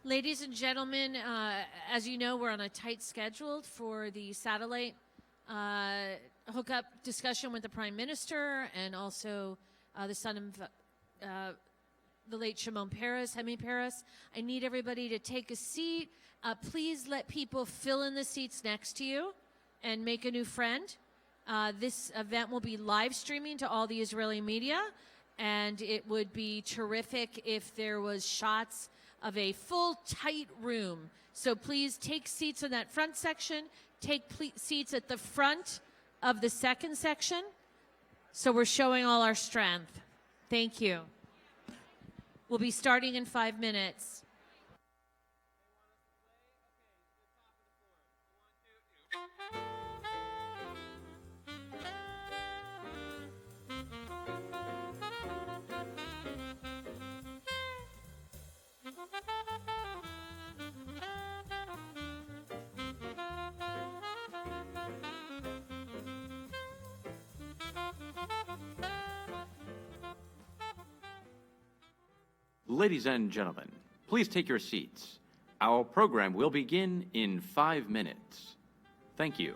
Ladies and gentlemen, as you know, we're on a tight schedule for the satellite hookup discussion with the Prime Minister and also the son of the late Shimon Peres, Hemi Peres. I need everybody to take a seat. Please let people fill in the seats next to you and make a new friend. This event will be live streaming to all the Israeli media, and it would be terrific if there was shots of a full, tight room. So please take seats in that front section. Take seats at the front of the second section. So we're showing all our strength. Thank you. We'll be starting in 5 minutes. Ladies and gentlemen, please take your seats. Our program will begin in 5 minutes. Thank you.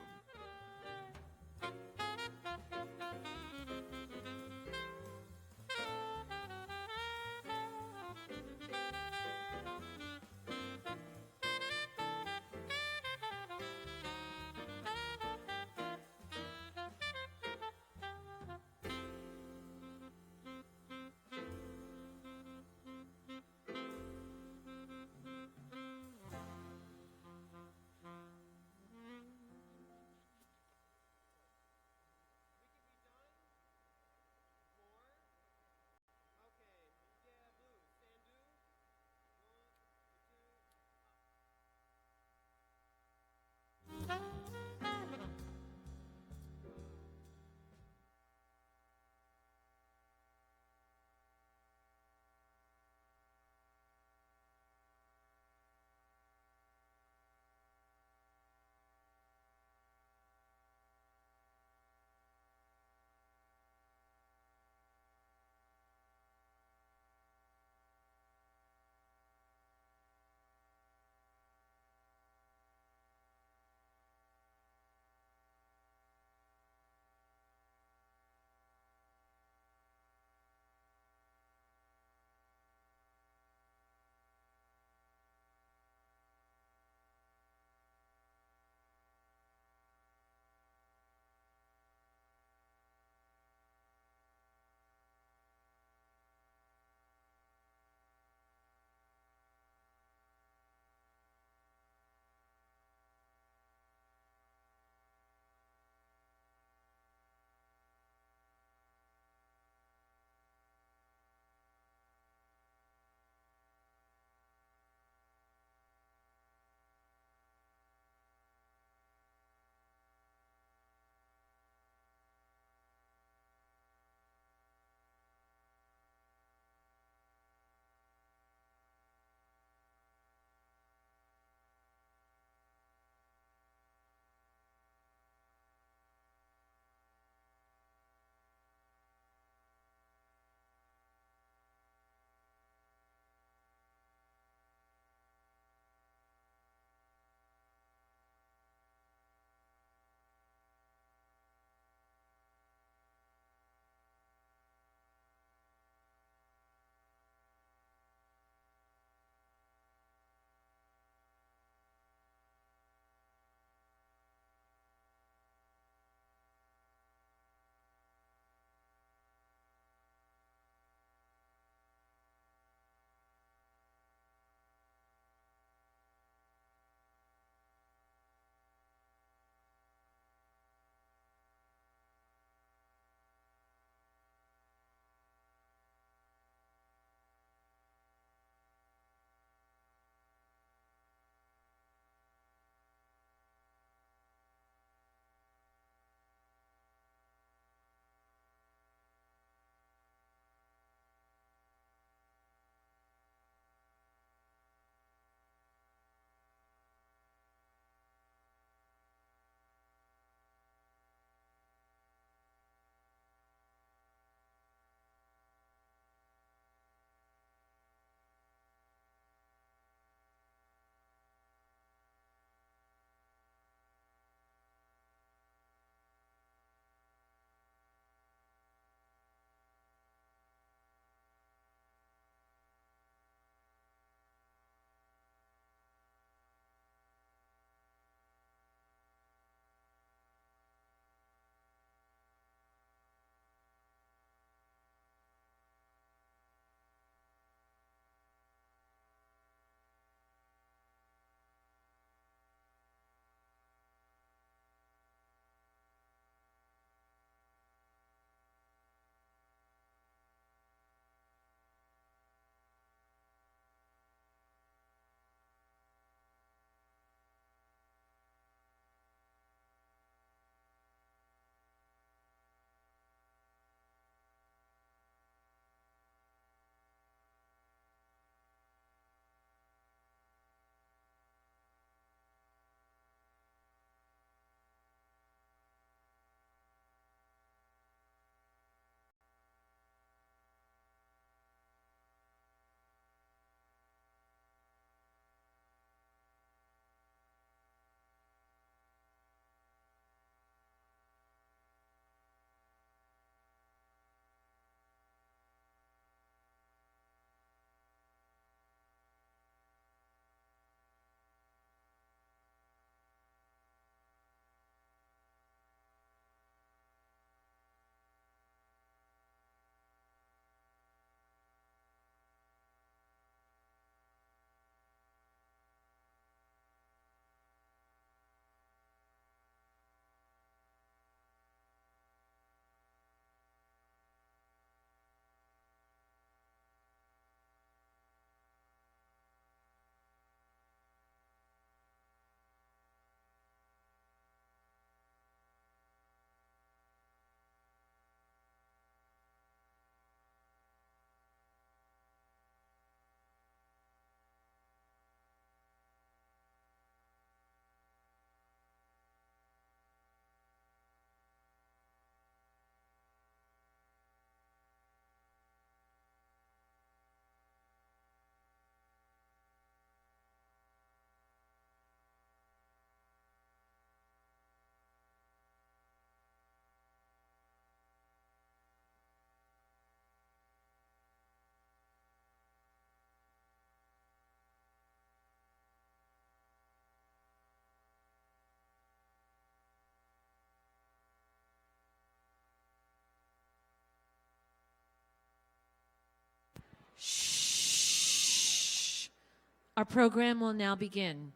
Our program will now begin.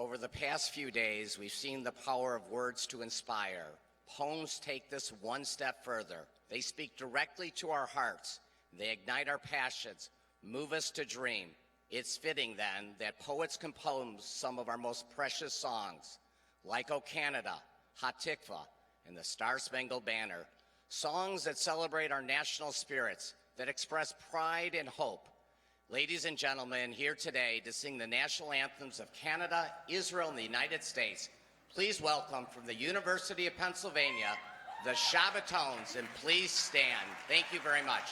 Over the past few days, we've seen the power of words to inspire. Poems take this one step further. They speak directly to our hearts. They ignite our passions, move us to dream. It's fitting, then, that poets compose some of our most precious songs, like O Canada, Hatikva, and the Star-Spangled Banner, songs that celebrate our national spirits, that express pride and hope. Ladies and gentlemen, here today to sing the national anthems of Canada, Israel, and the United States, please welcome from the University of Pennsylvania, the Shabbatones, and please stand. Thank you very much.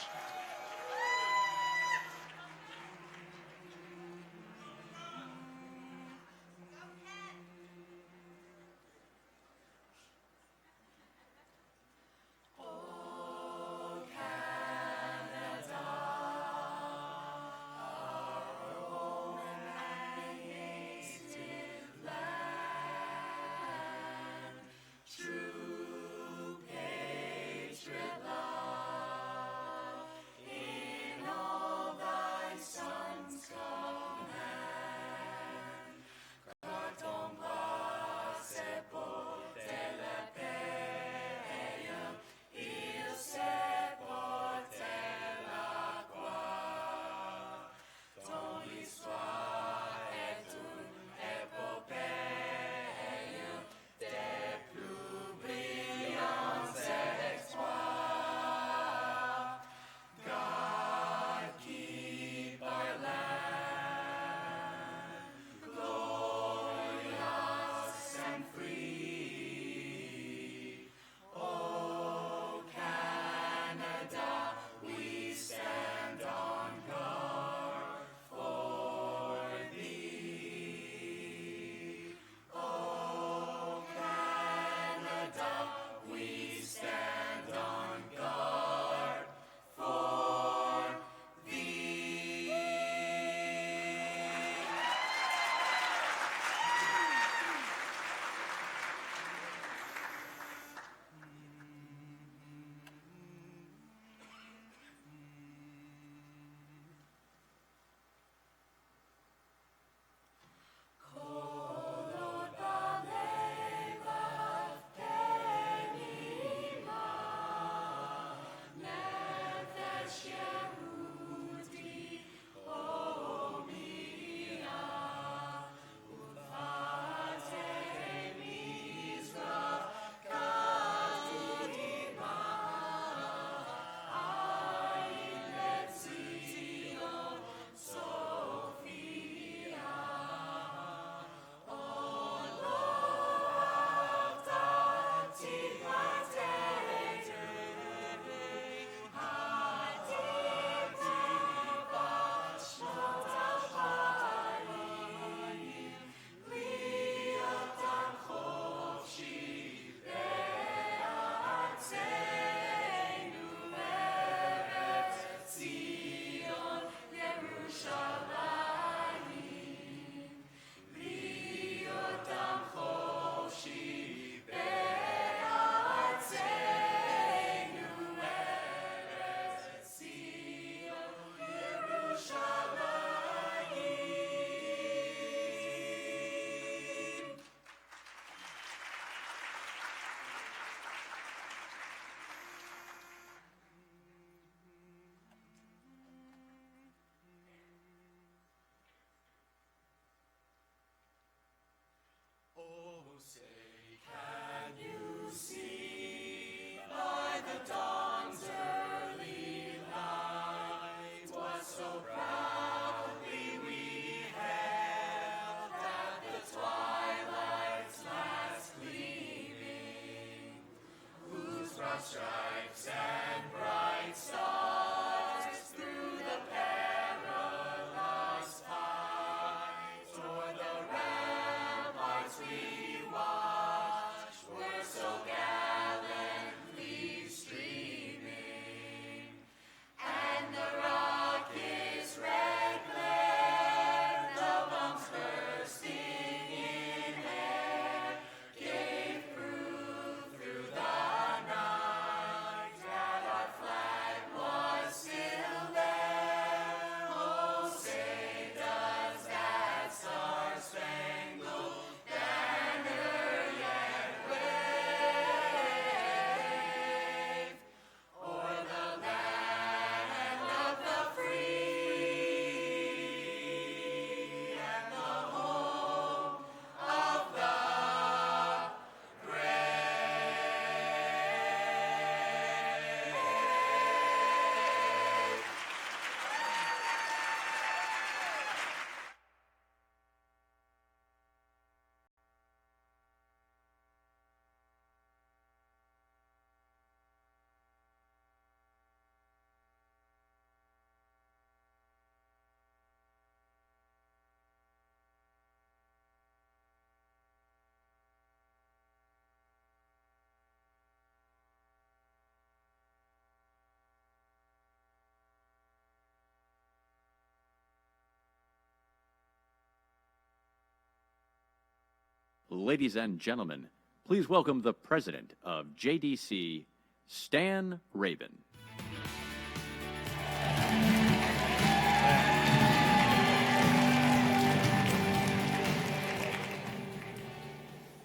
Ladies and gentlemen, please welcome the president of JDC, Stan Rabin.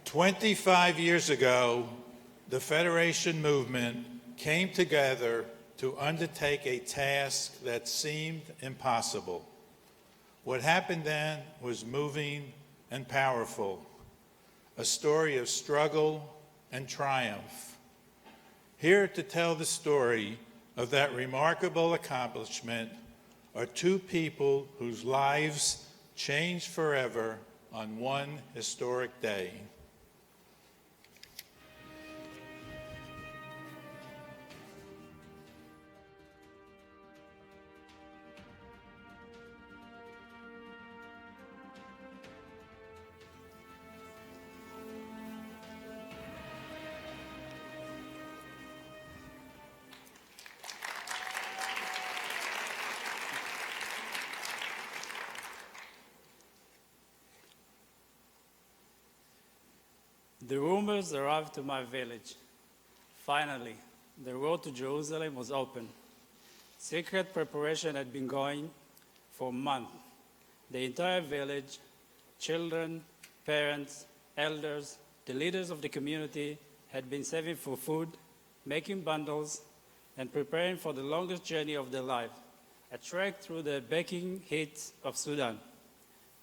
"25 years ago, the Federation movement came together to undertake a task that seemed impossible. What happened then was moving and powerful, a story of struggle and triumph. Here to tell the story of that remarkable accomplishment are two people whose lives changed forever on one historic day. The rumors arrived to my village. Finally, the road to Jerusalem was open. Secret preparation had been going for months. The entire village, children, parents, elders, the leaders of the community had been saving for food, making bundles, and preparing for the longest journey of their life, a trek through the baking heat of Sudan.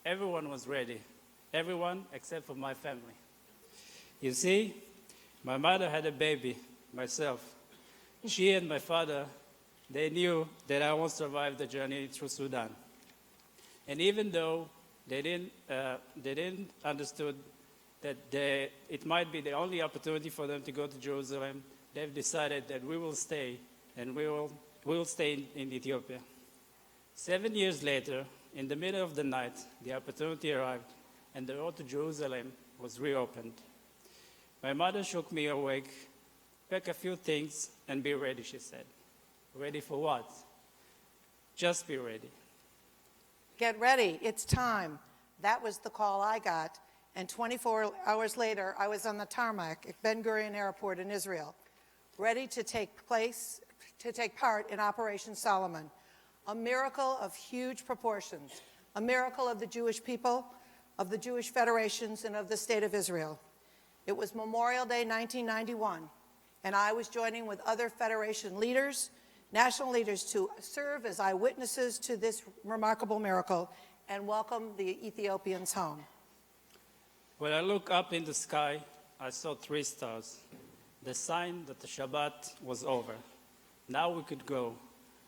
Everyone was ready, everyone except for my family. You see, my mother had a baby, myself. She and my father, they knew that I won't survive the journey through Sudan. And even though they didn't understood that it might be the only opportunity for them to go to Jerusalem, they've decided that we will stay, and we will stay in Ethiopia. 7 years later, in the middle of the night, the opportunity arrived, and the road to Jerusalem was reopened. My mother shook me awake. Pack a few things and be ready, she said. Ready for what? Just be ready. Get ready, it's time. That was the call I got, and 24 hours later, I was on the tarmac at Ben Gurion Airport in Israel, ready to take part in Operation Solomon, a miracle of huge proportions, a miracle of the Jewish people, of the Jewish federations, and of the State of Israel. It was Memorial Day 1991, and I was joining with other Federation leaders, national leaders, to serve as eyewitnesses to this remarkable miracle and welcome the Ethiopians home. When I looked up in the sky, I saw 3 stars, the sign that the Shabbat was over. Now we could go.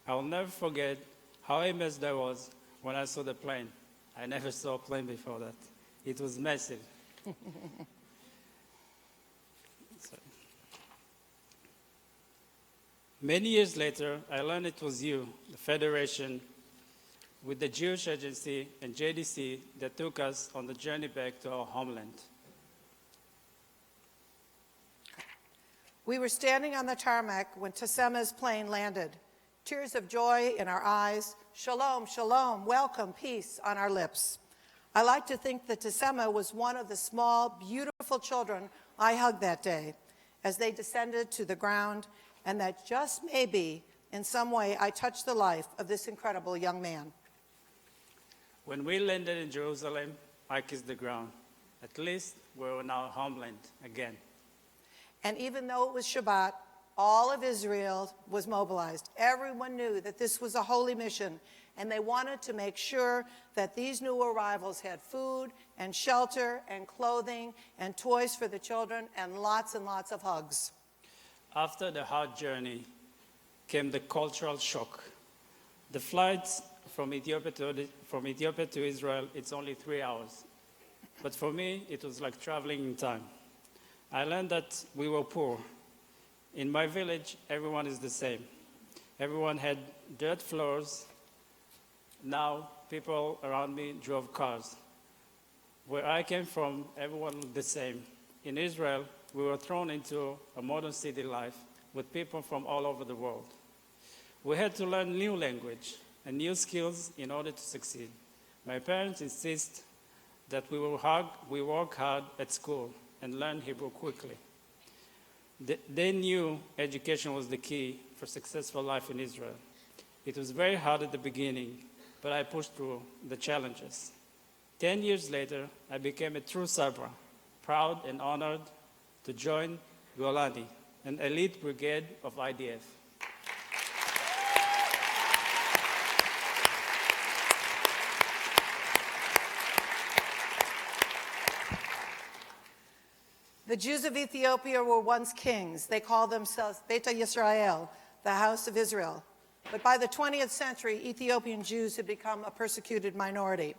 I will never forget how amazed I was when I saw the plane. I never saw a plane before that. It was massive. Many years later, I learned it was you, the Federation, with the Jewish Agency and JDC that took us on the journey back to our homeland. We were standing on the tarmac when Tessema's plane landed, tears of joy in our eyes, shalom, shalom, welcome, peace on our lips. I like to think that Tessema was one of the small, beautiful children I hugged that day as they descended to the ground, and that just maybe, in some way, I touched the life of this incredible young man. When we landed in Jerusalem, I kissed the ground. At least we're in our homeland again. And even though it was Shabbat, all of Israel was mobilized. Everyone knew that this was a holy mission, and they wanted to make sure that these new arrivals had food and shelter and clothing and toys for the children and lots of hugs. After the hard journey came the cultural shock. The flights from Ethiopia to Israel, it's only 3 hours. But for me, it was like traveling in time. I learned that we were poor. In my village, everyone is the same. Everyone had dirt floors. Now, people around me drove cars. Where I came from, everyone looked the same. In Israel, we were thrown into a modern city life with people from all over the world. We had to learn new language and new skills in order to succeed. My parents insist that we work hard at school and learn Hebrew quickly. They knew education was the key for successful life in Israel. It was very hard at the beginning, but I pushed through the challenges. 10 years later, I became a true Sabra, proud and honored to join Golani, an elite brigade of IDF. The Jews of Ethiopia were once kings. They called themselves Beta Yisrael, the house of Israel. But by the 20th century, Ethiopian Jews had become a persecuted minority.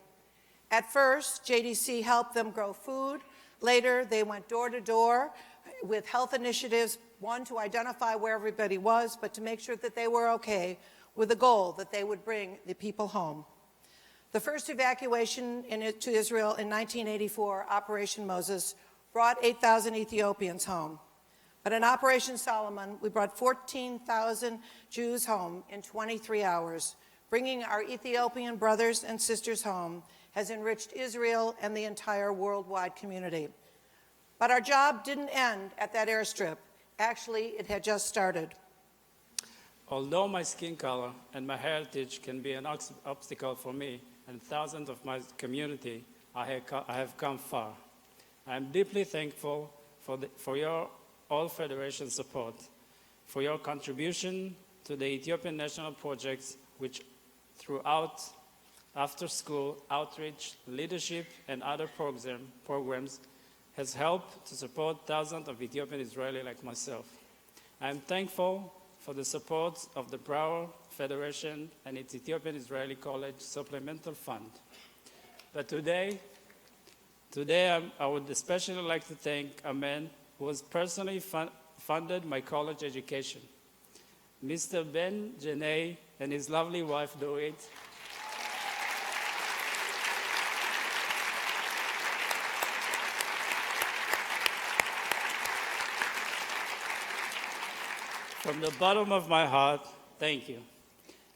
At first, JDC helped them grow food. Later, they went door to door with health initiatives, one, to identify where everybody was, but to make sure that they were okay, with the goal that they would bring the people home. The first evacuation to Israel in 1984, Operation Moses, brought 8,000 Ethiopians home. But in Operation Solomon, we brought 14,000 Jews home in 23 hours. Bringing our Ethiopian brothers and sisters home has enriched Israel and the entire worldwide community. But our job didn't end at that airstrip. Actually, it had just started. Although my skin color and my heritage can be an obstacle for me and thousands of my community, I have come far. I am deeply thankful for your all Federation support, for your contribution to the Ethiopian national projects, which throughout after-school outreach, leadership, and other programs has helped to support thousands of Ethiopian Israelis like myself. I am thankful for the support of the Broward Federation and its Ethiopian Israeli College Supplemental Fund. But today I would especially like to thank a man who has personally funded my college education, Mr. Ben JFNA and his lovely wife, Dorit. From the bottom of my heart, thank you.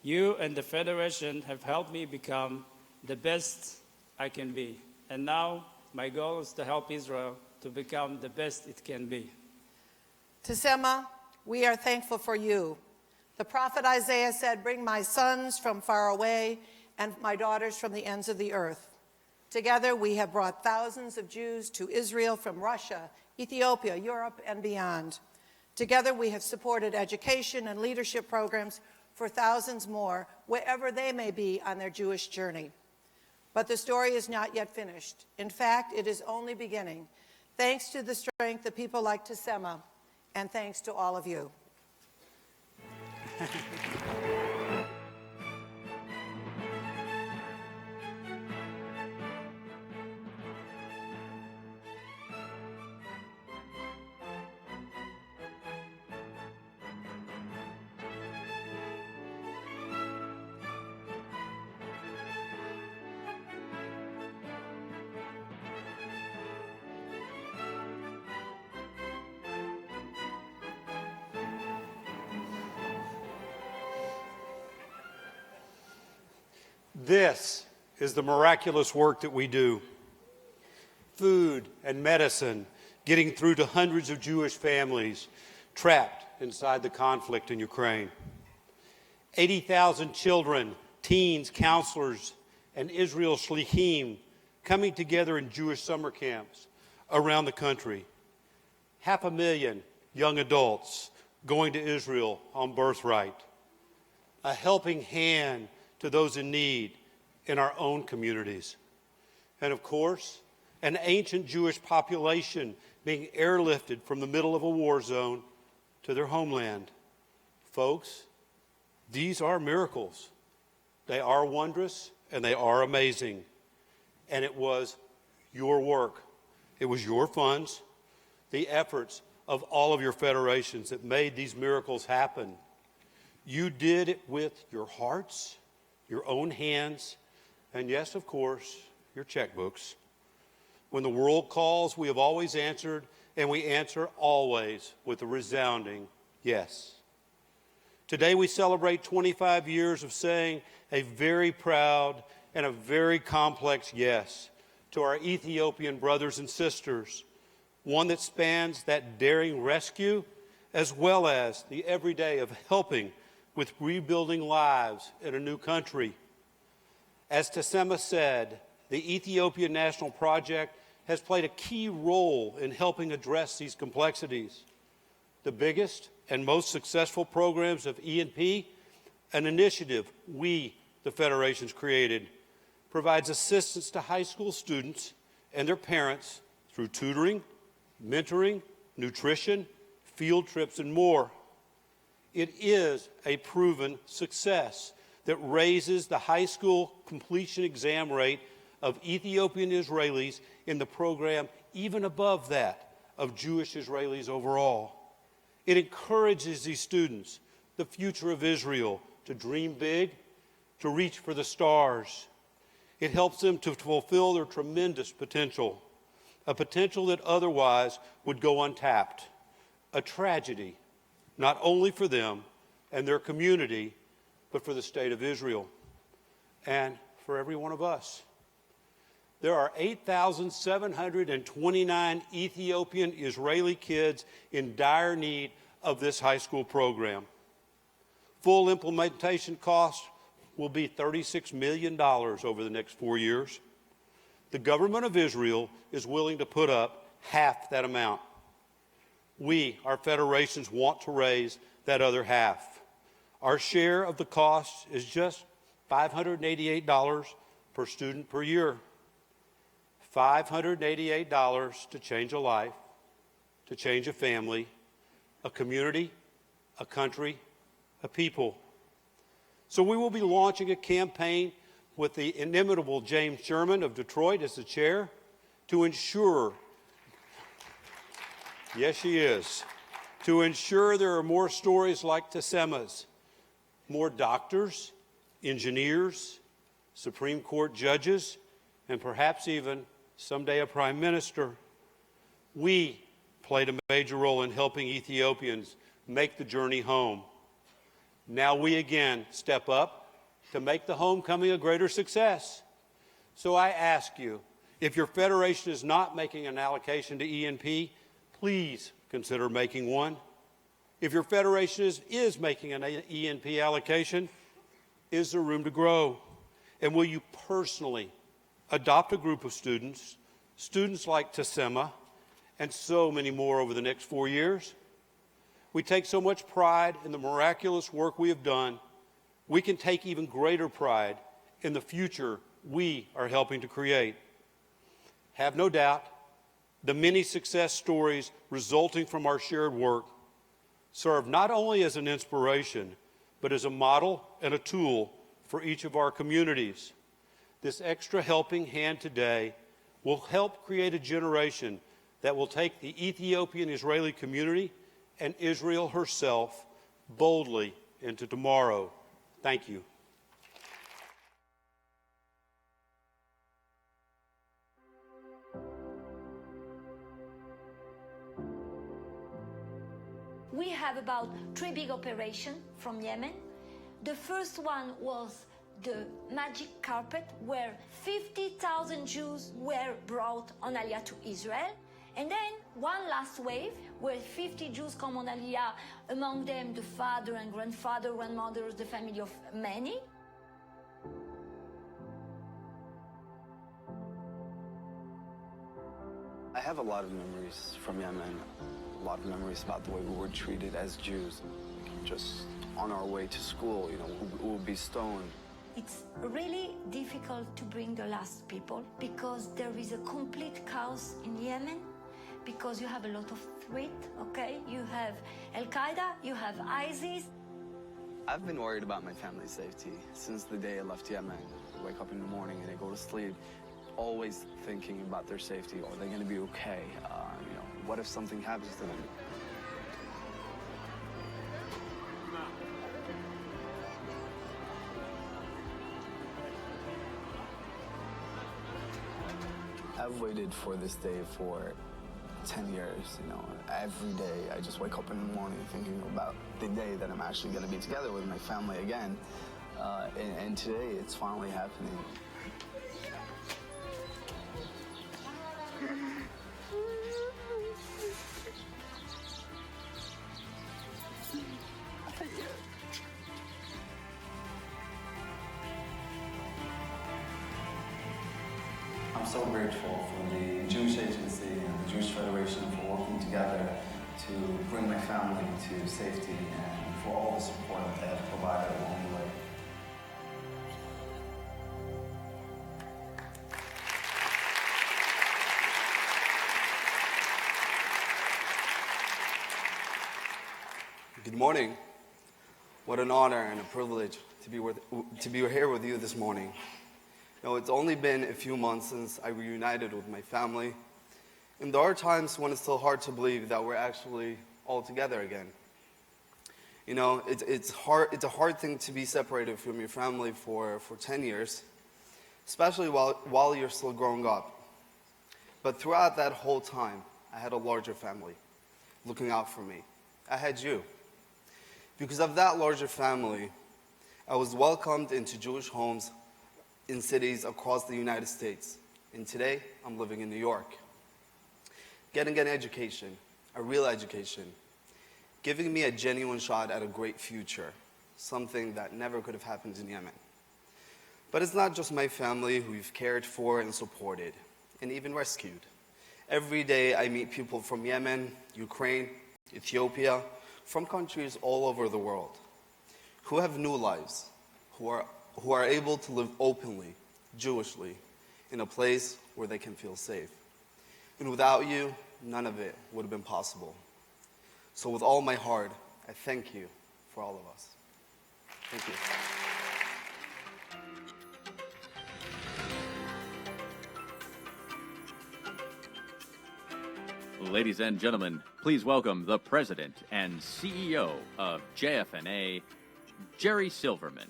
You and the Federation have helped me become the best I can be. And now, my goal is to help Israel to become the best it can be. Tessema, we are thankful for you. The prophet Isaiah said, "Bring my sons from far away and my daughters from the ends of the earth." Together, we have brought thousands of Jews to Israel from Russia, Ethiopia, Europe, and beyond. Together, we have supported education and leadership programs for thousands more, wherever they may be on their Jewish journey. But the story is not yet finished. In fact, it is only beginning, thanks to the strength of people like Tassema, and thanks to all of you. This is the miraculous work that we do. Food and medicine getting through to hundreds of Jewish families trapped inside the conflict in Ukraine. 80,000 children, teens, counselors, and Israel shlichim coming together in Jewish summer camps around the country. 500,000 young adults going to Israel on birthright. A helping hand to those in need in our own communities. And of course, an ancient Jewish population being airlifted from the middle of a war zone to their homeland. Folks, these are miracles. They are wondrous and they are amazing. And it was your work. It was your funds, the efforts of all of your federations that made these miracles happen. You did it with your hearts, your own hands, and yes, of course, your checkbooks. When the world calls, we have always answered, and we answer always with a resounding yes. Today we celebrate 25 years of saying a very proud and a very complex yes to our Ethiopian brothers and sisters, one that spans that daring rescue as well as the everyday of helping with rebuilding lives in a new country. As Tassema said, the Ethiopian National Project has played a key role in helping address these complexities. The biggest and most successful programs of E&P, an initiative we, the federations, created, provides assistance to high school students and their parents through tutoring, mentoring, nutrition, field trips, and more. It is a proven success that raises the high school completion exam rate of Ethiopian Israelis in the program even above that of Jewish Israelis overall. It encourages these students, the future of Israel, to dream big, to reach for the stars. It helps them to fulfill their tremendous potential, a potential that otherwise would go untapped. A tragedy, not only for them and their community, but for the state of Israel and for every one of us. There are 8,729 Ethiopian Israeli kids in dire need of this high school program. Full implementation costs will be $36 million over the next 4 years. The government of Israel is willing to put up half that amount. We, our federations, want to raise that other half. Our share of the cost is just $588 per student per year. $588 to change a life, to change a family, a community, a country, a people. So we will be launching a campaign with the inimitable James Sherman of Detroit as the chair to ensure, yes she is, to ensure there are more stories like Tassema's, more doctors, engineers, Supreme Court judges, and perhaps even someday a prime minister. We played a major role in helping Ethiopians make the journey home. Now we again step up to make the homecoming a greater success. So I ask you, if your federation is not making an allocation to E&P, please consider making one. If your federation is making an E&P allocation, is there room to grow? And will you personally adopt a group of students like Tassema, and so many more over the next 4 years? We take so much pride in the miraculous work we have done. We can take even greater pride in the future we are helping to create. Have no doubt, the many success stories resulting from our shared work serve not only as an inspiration, but as a model and a tool for each of our communities. This extra helping hand today will help create a generation that will take the Ethiopian-Israeli community and Israel herself boldly into tomorrow. Thank you. We have about 3 big operations from Yemen. The first one was the magic carpet, where 50,000 Jews were brought on Aliyah to Israel. And then one last wave, where 50 Jews come on Aliyah, among them the father and grandfather, grandmothers, the family of many. I have a lot of memories from Yemen, a lot of memories about the way we were treated as Jews. Just on our way to school, we would be stoned. It's really difficult to bring the last people because there is a complete chaos in Yemen, because you have a lot of threat, okay? You have Al-Qaeda, you have ISIS. I've been worried about my family's safety since the day I left Yemen. I wake up in the morning and I go to sleep, always thinking about their safety. Are they going to be okay? What if something happens to them? I've waited for this day for 10 years, Every day I just wake up in the morning thinking about the day that I'm actually going to be together with my family again. And today it's finally happening. I'm so grateful for the Jewish Agency and the Jewish Federation for working together to bring my family to safety and for all the support that they have provided along the way. Good morning. What an honor and a privilege to be here with you this morning. It's only been a few months since I reunited with my family, and there are times when it's still hard to believe that we're actually all together again. It's a hard thing to be separated from your family for 10 years, especially while you're still growing up. But throughout that whole time, I had a larger family looking out for me. I had you. Because of that larger family, I was welcomed into Jewish homes in cities across the United States. And today, I'm living in New York. Getting an education, a real education, giving me a genuine shot at a great future, something that never could have happened in Yemen. But it's not just my family who we've cared for and supported, and even rescued. Every day I meet people from Yemen, Ukraine, Ethiopia, from countries all over the world, who have new lives, who are able to live openly, Jewishly, in a place where they can feel safe. And without you, none of it would have been possible. So with all my heart, I thank you for all of us. Thank you. Ladies and gentlemen, please welcome the President and CEO of JFNA, Jerry Silverman.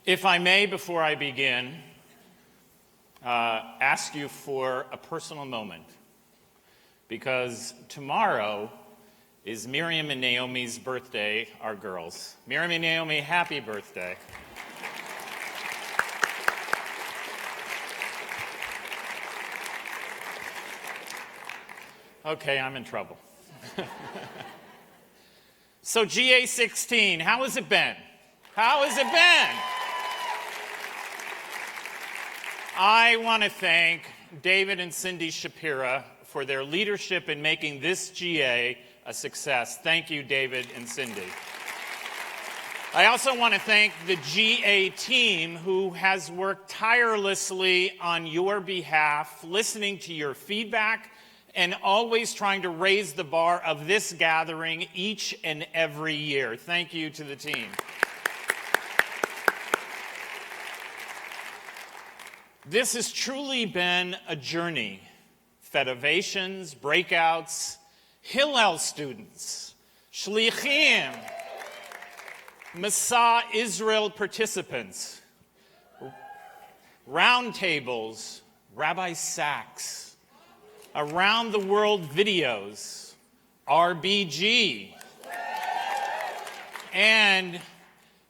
If I may, before I begin, ask you for a personal moment, because tomorrow is Miriam and Naomi's birthday, our girls. Miriam and Naomi, happy birthday. Okay, I'm in trouble. So GA16, how has it been? How has it been? I want to thank David and Cindy Shapira for their leadership in making this GA a success. Thank you, David and Cindy. I also want to thank the GA team who has worked tirelessly on your behalf, listening to your feedback and always trying to raise the bar of this gathering each and every year. Thank you to the team. This has truly been a journey. Federations, breakouts, Hillel students, Shlichim, Masa Israel participants, roundtables, Rabbi Sachs, around the world videos, RBG, and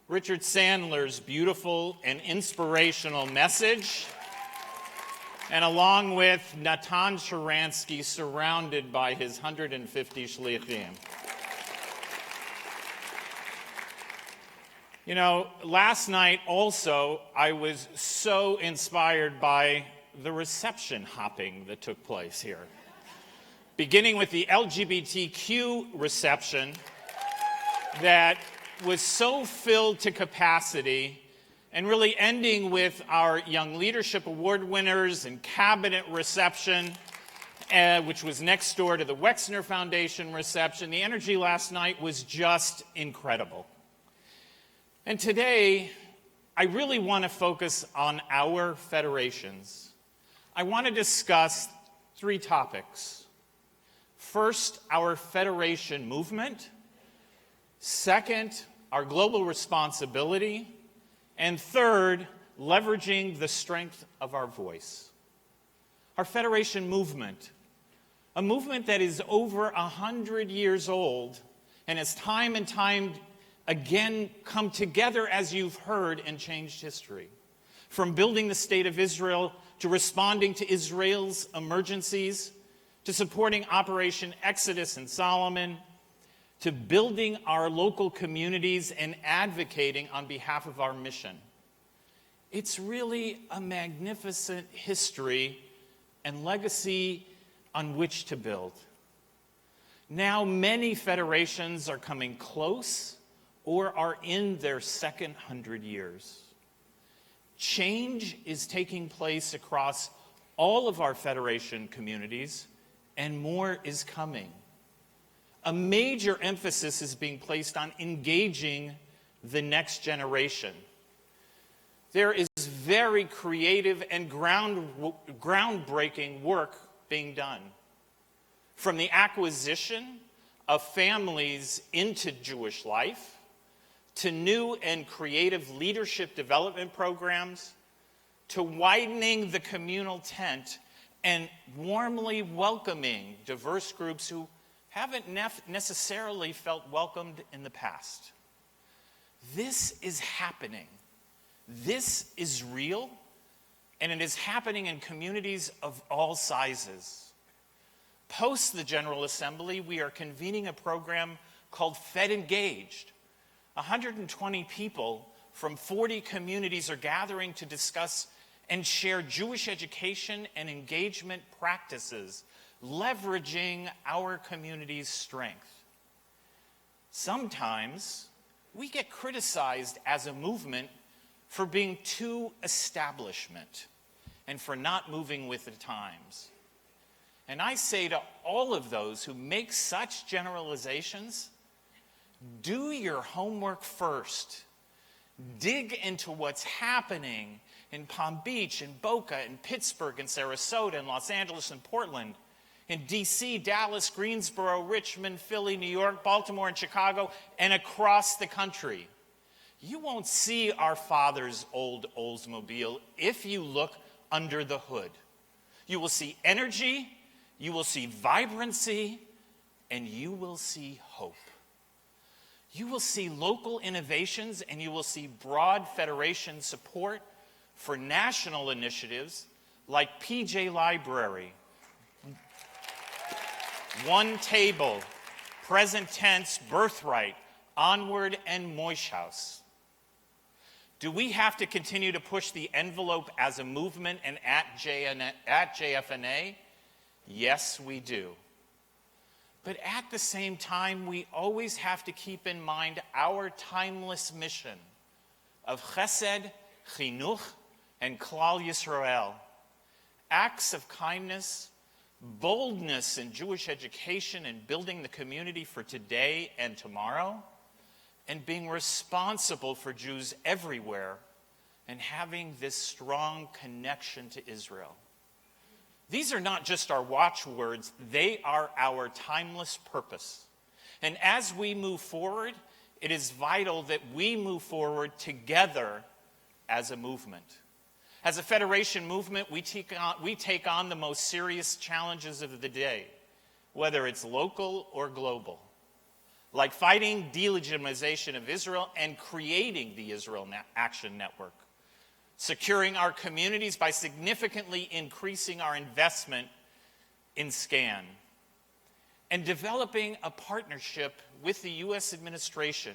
Richard Sandler's beautiful and inspirational message, and along with Natan Sharansky surrounded by his 150 shlichim. You know, last night also, I was so inspired by the reception hopping that took place here. Beginning with the LGBTQ reception that was so filled to capacity, and really ending with our Young Leadership Award winners and cabinet reception, which was next door to the Wexner Foundation reception. The energy last night was just incredible. And today, I really want to focus on our federations. I want to discuss 3 topics. First, our federation movement. Second, our global responsibility. And third, leveraging the strength of our voice. Our federation movement, a movement that is over 100 years old and has time and time again come together, as you've heard, and changed history. From building the state of Israel, to responding to Israel's emergencies, to supporting Operation Exodus and Solomon, to building our local communities and advocating on behalf of our mission. It's really a magnificent history and legacy on which to build. Now many federations are coming close or are in their second 100 years. Change is taking place across all of our federation communities, and more is coming. A major emphasis is being placed on engaging the next generation. There is very creative and groundbreaking work being done. From the acquisition of families into Jewish life, to new and creative leadership development programs, to widening the communal tent and warmly welcoming diverse groups who haven't necessarily felt welcomed in the past. This is happening. This is real, and it is happening in communities of all sizes. Post the General Assembly, we are convening a program called Fed Engaged. 120 people from 40 communities are gathering to discuss and share Jewish education and engagement practices, leveraging our community's strength. Sometimes we get criticized as a movement for being too establishment and for not moving with the times. And I say to all of those who make such generalizations, do your homework first. Dig into what's happening in Palm Beach, in Boca, in Pittsburgh, in Sarasota, in Los Angeles, and Portland, in DC, Dallas, Greensboro, Richmond, Philly, New York, Baltimore, and Chicago, and across the country. You won't see our father's old Oldsmobile if you look under the hood. You will see energy, you will see vibrancy, and you will see hope. You will see local innovations, and you will see broad federation support for national initiatives like PJ Library, One Table, Present Tense, Birthright, Onward, and Moish House. Do we have to continue to push the envelope as a movement and at JFNA? Yes, we do. But at the same time, we always have to keep in mind our timeless mission of chesed, chinuch, and klal Yisrael. Acts of kindness, boldness in Jewish education and building the community for today and tomorrow, and being responsible for Jews everywhere and having this strong connection to Israel. These are not just our watchwords, they are our timeless purpose. And as we move forward, it is vital that we move forward together as a movement. As a federation movement, we take on the most serious challenges of the day, whether it's local or global, like fighting delegitimization of Israel and creating the Israel Action Network, securing our communities by significantly increasing our investment in SCAN, and developing a partnership with the U.S. administration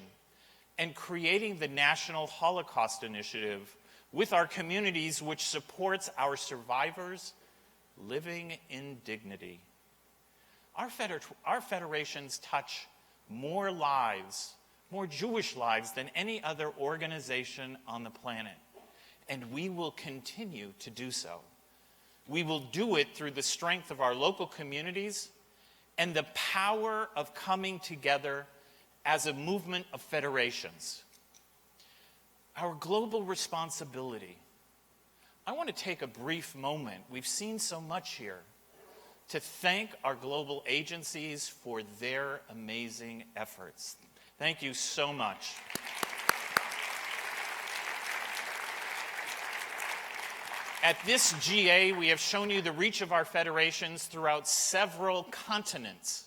and creating the National Holocaust Initiative with our communities, which supports our survivors living in dignity. Our federations touch more lives, more Jewish lives than any other organization on the planet. And we will continue to do so. We will do it through the strength of our local communities and the power of coming together as a movement of federations. Our global responsibility. I want to take a brief moment, we've seen so much here, to thank our global agencies for their amazing efforts. Thank you so much. At this GA, we have shown you the reach of our federations throughout several continents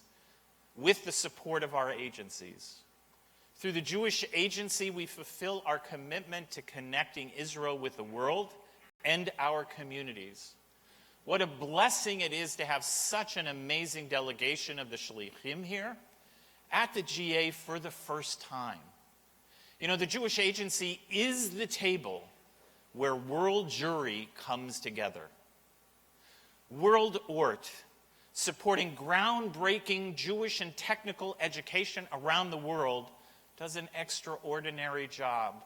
with the support of our agencies. Through the Jewish Agency, we fulfill our commitment to connecting Israel with the world and our communities. What a blessing it is to have such an amazing delegation of the Shalichim here at the GA for the first time. You know, the Jewish Agency is the table where World Jewry comes together. World Ort, supporting groundbreaking Jewish and technical education around the world, does an extraordinary job.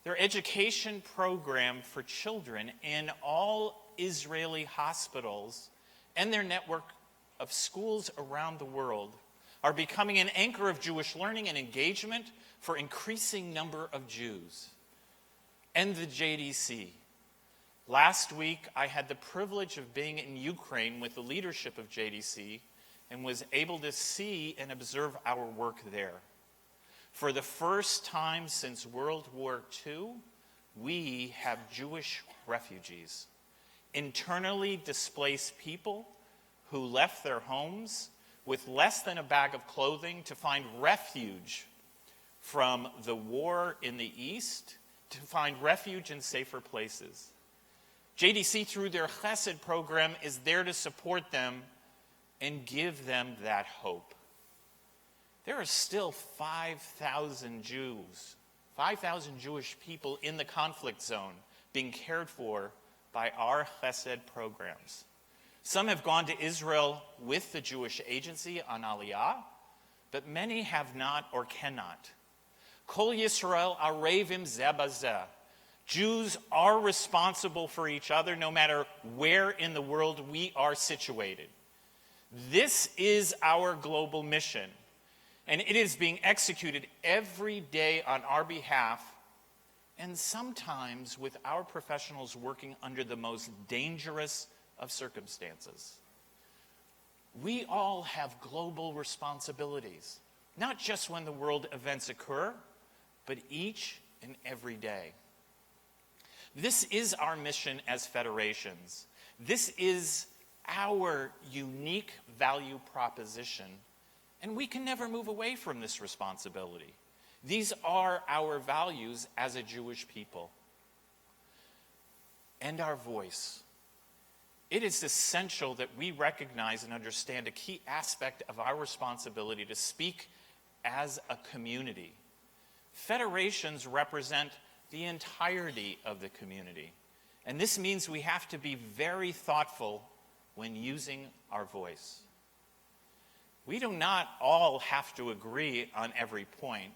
Their education program for children in all Israeli hospitals and their network of schools around the world are becoming an anchor of Jewish learning and engagement for increasing number of Jews. And the JDC. Last week, I had the privilege of being in Ukraine with the leadership of JDC and was able to see and observe our work there. For the first time since World War II, we have Jewish refugees, internally displaced people who left their homes with less than a bag of clothing to find refuge from the war in the East, to find refuge in safer places. JDC, through their Chesed program, is there to support them and give them that hope. There are still 5,000 Jews, 5,000 Jewish people in the conflict zone being cared for by our Chesed programs. Some have gone to Israel with the Jewish Agency on Aliyah, but many have not or cannot. Kol Yisrael arevim zeh bazeh. Jews are responsible for each other no matter where in the world we are situated. This is our global mission, and it is being executed every day on our behalf, and sometimes with our professionals working under the most dangerous of circumstances. We all have global responsibilities, not just when the world events occur, but each and every day. This is our mission as federations. This is our unique value proposition, and we can never move away from this responsibility. These are our values as a Jewish people. And our voice. It is essential that we recognize and understand a key aspect of our responsibility to speak as a community. Federations represent the entirety of the community. And this means we have to be very thoughtful when using our voice. We do not all have to agree on every point,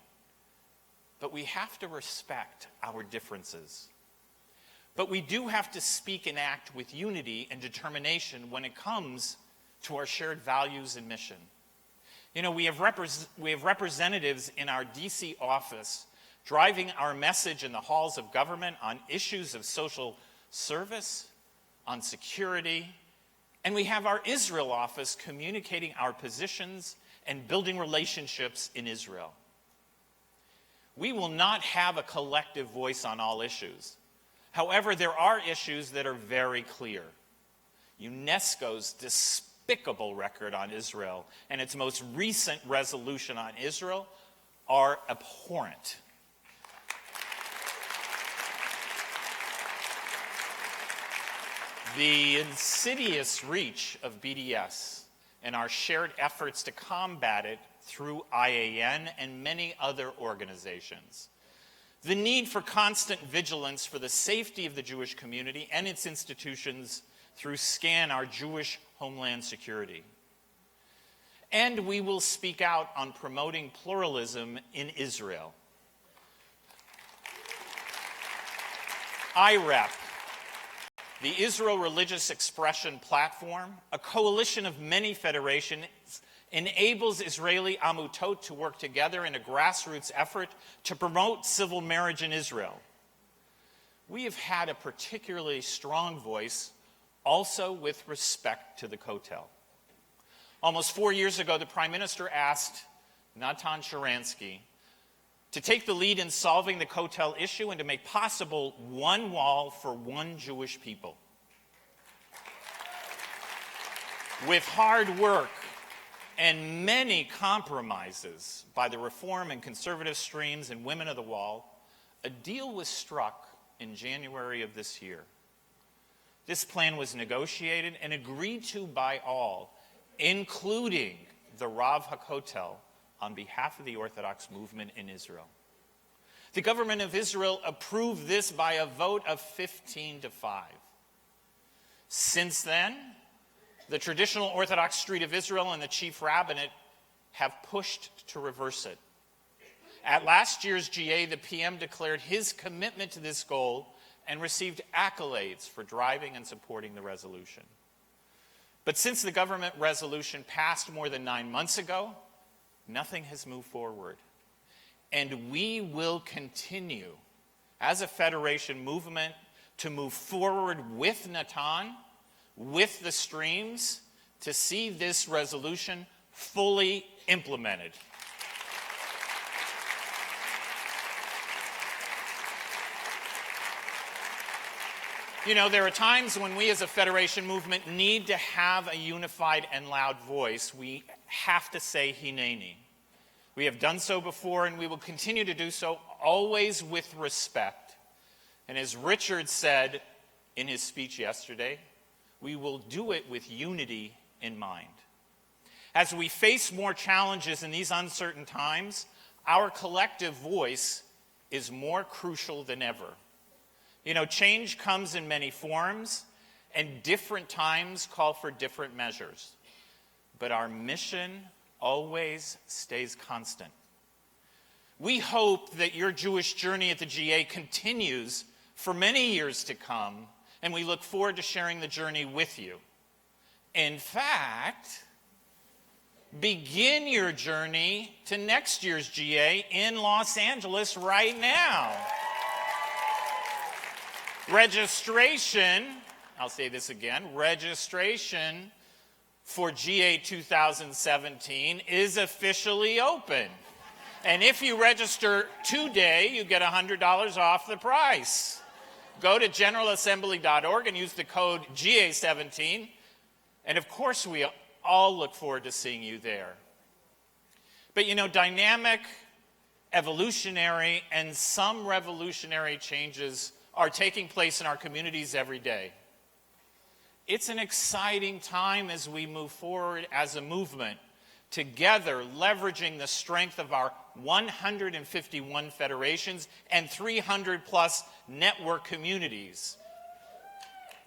but we have to respect our differences. But we do have to speak and act with unity and determination when it comes to our shared values and mission. You know, we have representatives in our DC office driving our message in the halls of government on issues of social service, on security, and we have our Israel office communicating our positions and building relationships in Israel. We will not have a collective voice on all issues. However, there are issues that are very clear. UNESCO's despicable record on Israel and its most recent resolution on Israel are abhorrent. The insidious reach of BDS and our shared efforts to combat it through IAN and many other organizations. The need for constant vigilance for the safety of the Jewish community and its institutions through SCAN, our Jewish Homeland Security. And we will speak out on promoting pluralism in Israel. IREP, the Israel Religious Expression Platform, a coalition of many federations, enables Israeli Amutot to work together in a grassroots effort to promote civil marriage in Israel. We have had a particularly strong voice also with respect to the Kotel. Almost 4 years ago, the Prime Minister asked Natan Sharansky to take the lead in solving the Kotel issue and to make possible one wall for one Jewish people. With hard work and many compromises by the reform and conservative streams and women of the wall, a deal was struck in January of this year. This plan was negotiated and agreed to by all, including the Rav HaKotel, on behalf of the Orthodox movement in Israel. The government of Israel approved this by a vote of 15-5. Since then, the traditional Orthodox Street of Israel and the chief rabbinate have pushed to reverse it. At last year's GA, the PM declared his commitment to this goal and received accolades for driving and supporting the resolution. But since the government resolution passed more than 9 months ago, nothing has moved forward. And we will continue, as a federation movement, to move forward with Natan, with the streams, to see this resolution fully implemented. You know, there are times when we as a federation movement need to have a unified and loud voice. We have to say Hineni. We have done so before and we will continue to do so, always with respect. And as Richard said in his speech yesterday, we will do it with unity in mind. As we face more challenges in these uncertain times, our collective voice is more crucial than ever. You know, change comes in many forms, and different times call for different measures. But our mission always stays constant. We hope that your Jewish journey at the GA continues for many years to come, and we look forward to sharing the journey with you. In fact, begin your journey to next year's GA in Los Angeles right now. Registration, I'll say this again, registration for GA 2017 is officially open. And if you register today, you get $100 off the price. Go to generalassembly.org and use the code GA17. And of course, we all look forward to seeing you there. But you know, dynamic, evolutionary, and some revolutionary changes are taking place in our communities every day. It's an exciting time as we move forward as a movement, together leveraging the strength of our 151 federations and 300 plus network communities.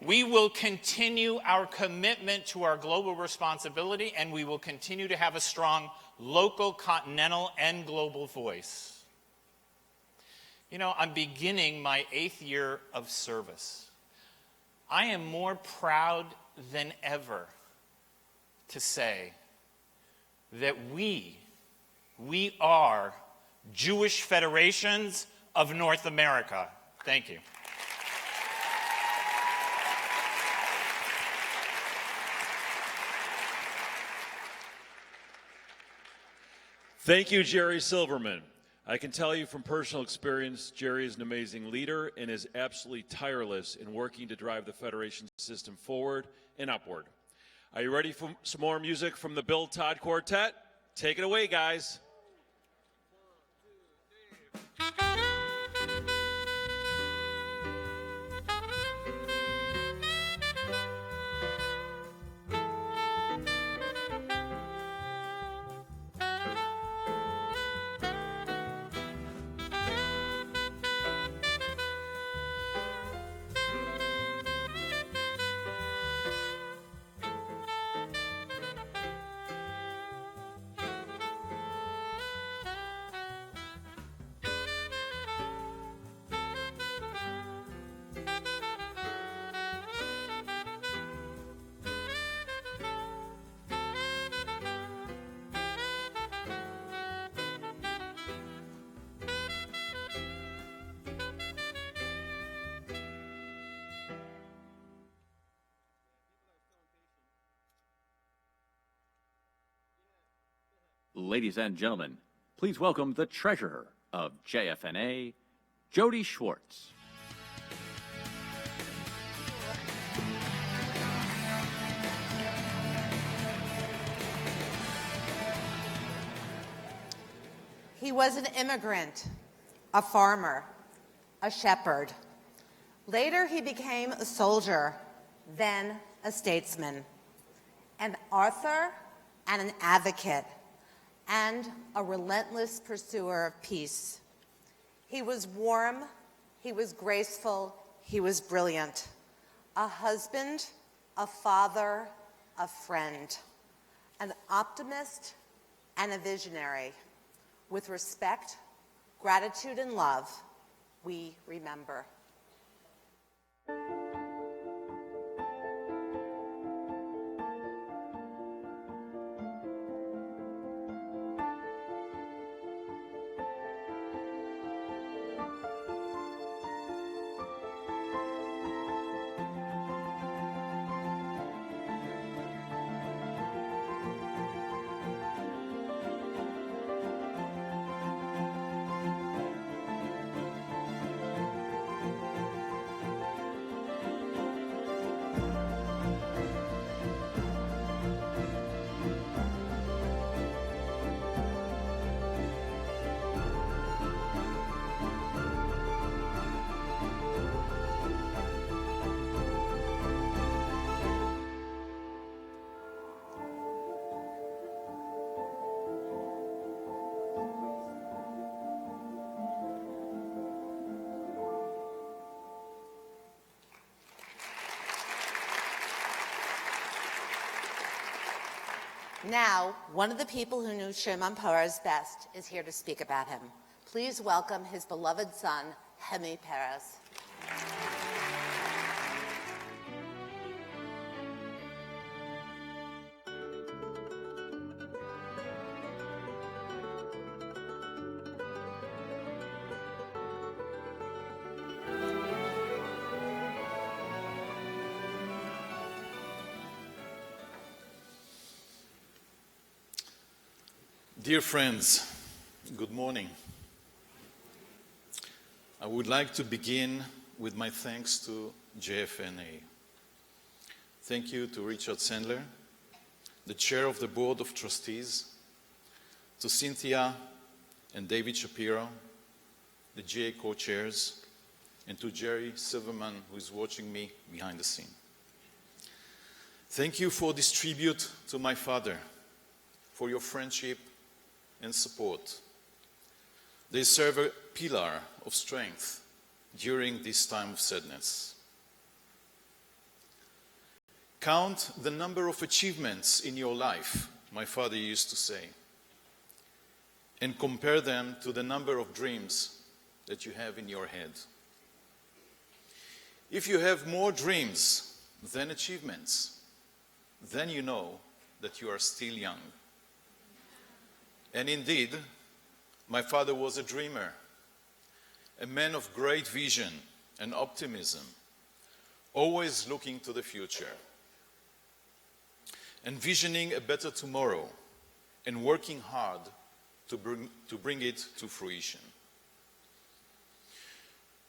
We will continue our commitment to our global responsibility, and we will continue to have a strong local, continental, and global voice. You know, I'm beginning my 8th year of service. I am more proud than ever to say that we are Jewish Federations of North America. Thank you. Thank you, Jerry Silverman. I can tell you from personal experience, Jerry is an amazing leader and is absolutely tireless in working to drive the Federation system forward and upward. Are you ready for some more music from the Bill Todd Quartet? Take it away, guys. Ladies and gentlemen, please welcome the treasurer of JFNA, Jody Schwartz. He was an immigrant, a farmer, a shepherd. Later, he became a soldier, then a statesman, an author and an advocate, and a relentless pursuer of peace. He was warm, he was graceful, he was brilliant. A husband, a father, a friend, an optimist, and a visionary. With respect, gratitude, and love, we remember. Now, one of the people who knew Shimon Peres best is here to speak about him. Please welcome his beloved son, Hemi Peres. Dear friends, good morning. I would like to begin with my thanks to JFNA. Thank you to Richard Sandler, the chair of the Board of Trustees, to Cynthia and David Shapiro, the GA co-chairs, and to Jerry Silverman, who is watching me behind the scene. Thank you for this tribute to my father, for your friendship and support. They serve a pillar of strength during this time of sadness. Count the number of achievements in your life, my father used to say, and compare them to the number of dreams that you have in your head. If you have more dreams than achievements, then you know that you are still young. And indeed, my father was a dreamer, a man of great vision and optimism, always looking to the future, envisioning a better tomorrow and working hard to bring it to fruition.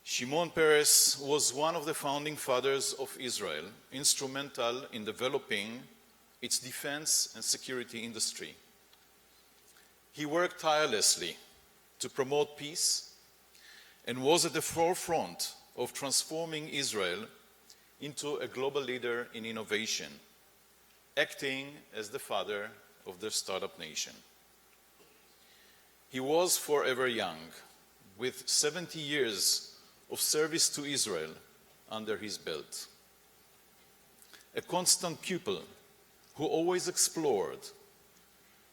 Shimon Peres was one of the founding fathers of Israel, instrumental in developing its defense and security industry. He worked tirelessly to promote peace and was at the forefront of transforming Israel into a global leader in innovation, acting as the father of the startup nation. He was forever young, with 70 years of service to Israel under his belt. A constant pupil who always explored,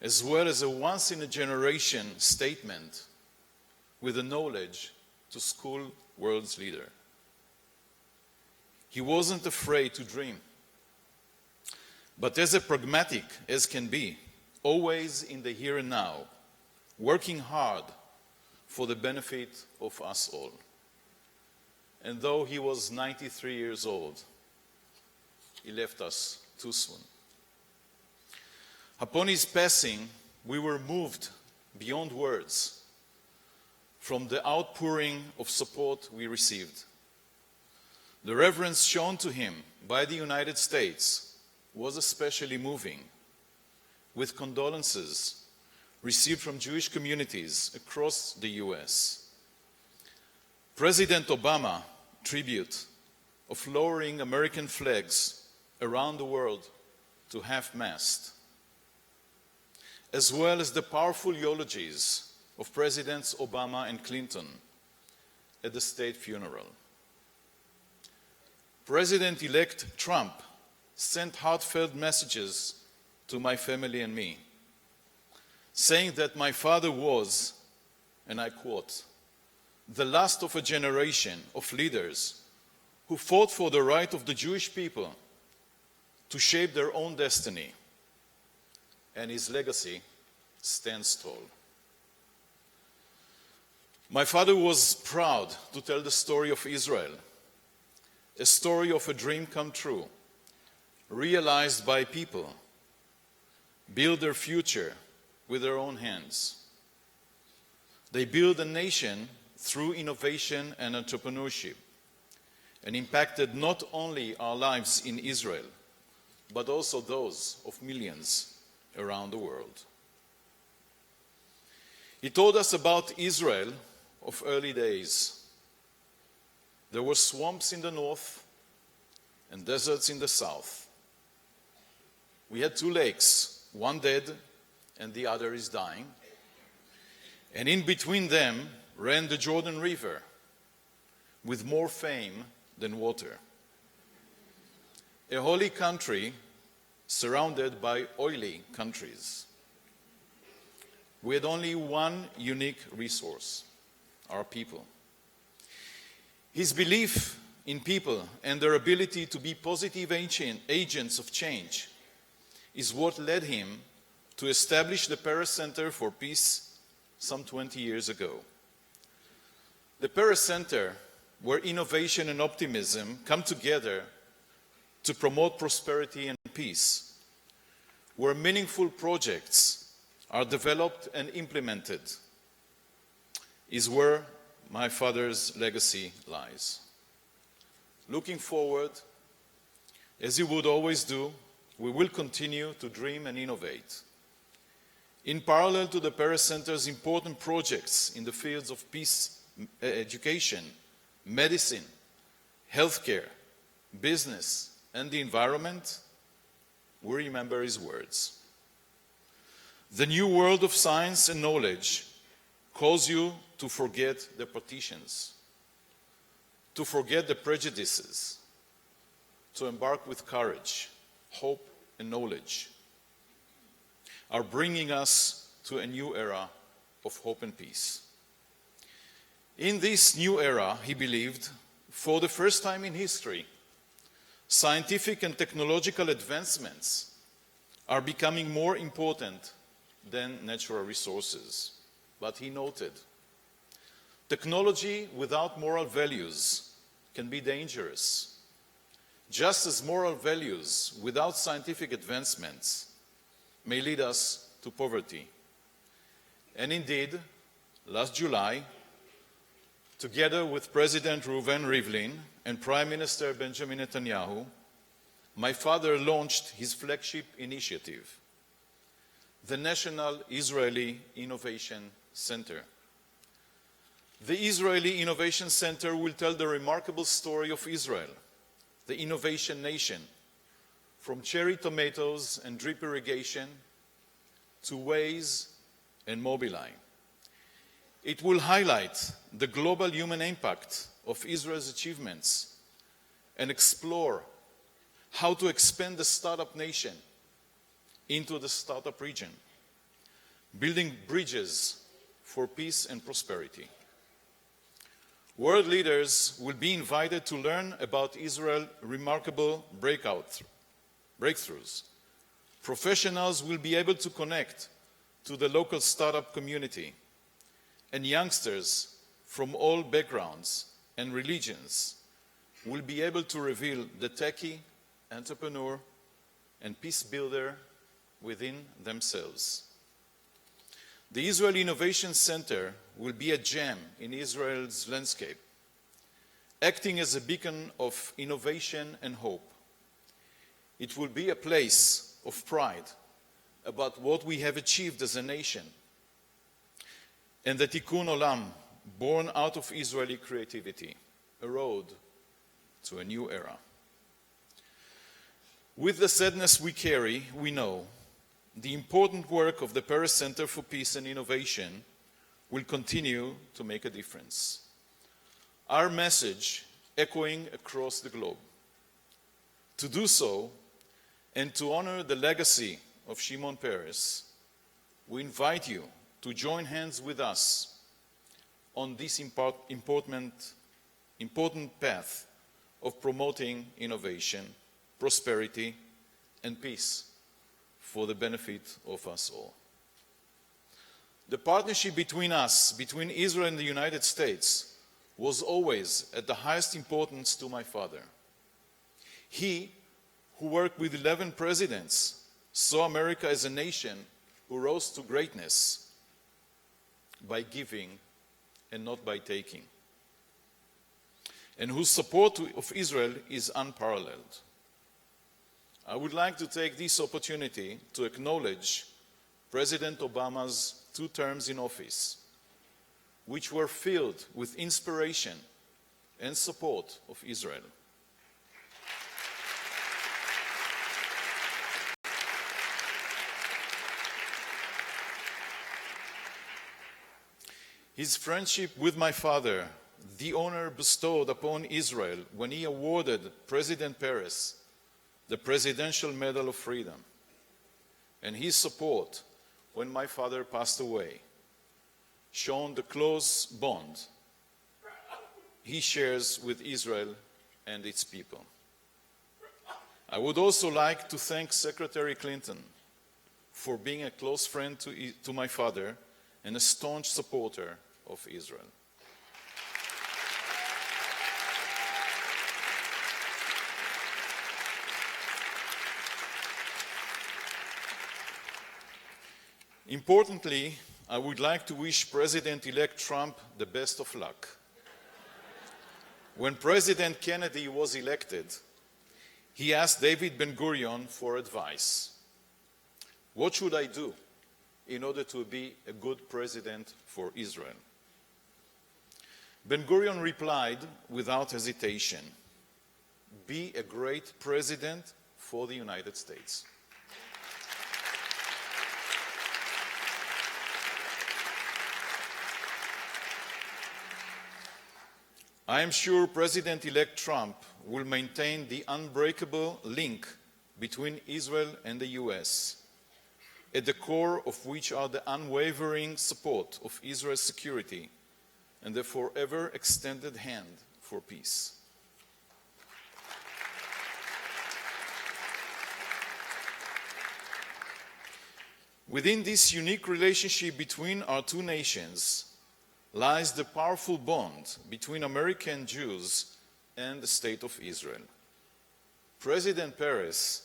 as well as a once-in-a-generation statement with the knowledge to school world's leader. He wasn't afraid to dream, but as pragmatic as can be, always in the here and now, working hard for the benefit of us all. And though he was 93 years old, he left us too soon. Upon his passing, we were moved beyond words from the outpouring of support we received. The reverence shown to him by the United States was especially moving, with condolences received from Jewish communities across the US. President Obama tribute of lowering American flags around the world to half-mast, as well as the powerful eulogies of Presidents Obama and Clinton at the state funeral. President-elect Trump sent heartfelt messages to my family and me, saying that my father was, and I quote, the last of a generation of leaders who fought for the right of the Jewish people to shape their own destiny, and his legacy stands tall. My father was proud to tell the story of Israel, a story of a dream come true, realized by people, build their future with their own hands. They build a nation through innovation and entrepreneurship, and impacted not only our lives in Israel, but also those of millions around the world. He told us about Israel of early days. There were swamps in the north and deserts in the south. We had two lakes, one dead and the other is dying. And in between them ran the Jordan River, with more fame than water. A holy country surrounded by oily countries. We had only one unique resource: our people. His belief in people and their ability to be positive agents of change is what led him to establish the Peres Center for Peace some 20 years ago. The Peres Center, where innovation and optimism come together to promote prosperity and peace, where meaningful projects are developed and implemented, is where my father's legacy lies. Looking forward, as you would always do, we will continue to dream and innovate. In parallel to the Peres Center's important projects in the fields of peace, education, medicine, healthcare, business, and the environment, we remember his words. The new world of science and knowledge calls you to forget the partitions, to forget the prejudices, to embark with courage, hope, and knowledge are bringing us to a new era of hope and peace. In this new era, he believed, for the first time in history, scientific and technological advancements are becoming more important than natural resources. But he noted, technology without moral values can be dangerous, just as moral values without scientific advancements may lead us to poverty. And indeed, last July, together with President Reuven Rivlin and Prime Minister Benjamin Netanyahu, my father launched his flagship initiative, the National Israeli Innovation Center. The Israeli Innovation Center will tell the remarkable story of Israel, the innovation nation, from cherry tomatoes and drip irrigation to Waze and Mobileye. It will highlight the global human impact of Israel's achievements and explore how to expand the startup nation into the startup region, building bridges for peace and prosperity. World leaders will be invited to learn about Israel's remarkable breakthroughs. Professionals will be able to connect to the local startup community, and youngsters from all backgrounds and religions will be able to reveal the techie, entrepreneur, and peace builder within themselves. The Israel Innovation Center will be a gem in Israel's landscape, acting as a beacon of innovation and hope. It will be a place of pride about what we have achieved as a nation and the Tikkun Olam born out of Israeli creativity, a road to a new era. With the sadness we carry, we know the important work of the Paris Center for Peace and Innovation will continue to make a difference. Our message echoing across the globe. To do so, and to honor the legacy of Shimon Peres, we invite you to join hands with us on this important path of promoting innovation, prosperity, and peace for the benefit of us all. The partnership between us, between Israel and the United States, was always at the highest importance to my father. He, who worked with 11 presidents, saw America as a nation who rose to greatness by giving and not by taking, and whose support of Israel is unparalleled. I would like to take this opportunity to acknowledge President Obama's 2 terms in office, which were filled with inspiration and support of Israel. His friendship with my father, the honor bestowed upon Israel when he awarded President Peres the Presidential Medal of Freedom, and his support when my father passed away, shown the close bond he shares with Israel and its people. I would also like to thank Secretary Clinton for being a close friend to my father and a staunch supporter of Israel. Importantly, I would like to wish President-elect Trump the best of luck. When President Kennedy was elected, he asked David Ben-Gurion for advice. What should I do in order to be a good president for Israel? Ben-Gurion replied without hesitation, be a great president for the United States. I am sure President-elect Trump will maintain the unbreakable link between Israel and the US, at the core of which are the unwavering support of Israel's security and the forever extended hand for peace. Within this unique relationship between our two nations lies the powerful bond between American Jews and the State of Israel. President Peres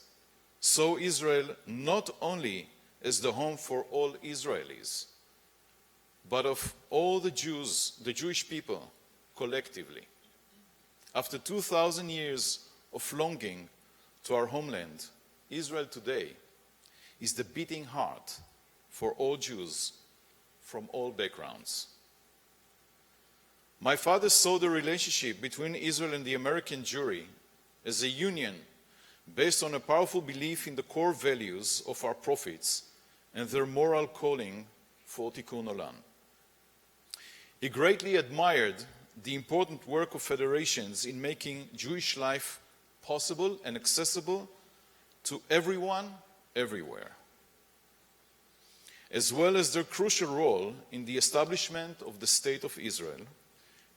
saw Israel not only as the home for all Israelis, but of all the Jews, the Jewish people, collectively. After 2,000 years of longing to our homeland, Israel today is the beating heart for all Jews from all backgrounds. My father saw the relationship between Israel and the American Jewry as a union based on a powerful belief in the core values of our prophets and their moral calling for Tikkun Olam. He greatly admired the important work of federations in making Jewish life possible and accessible to everyone, everywhere, as well as their crucial role in the establishment of the State of Israel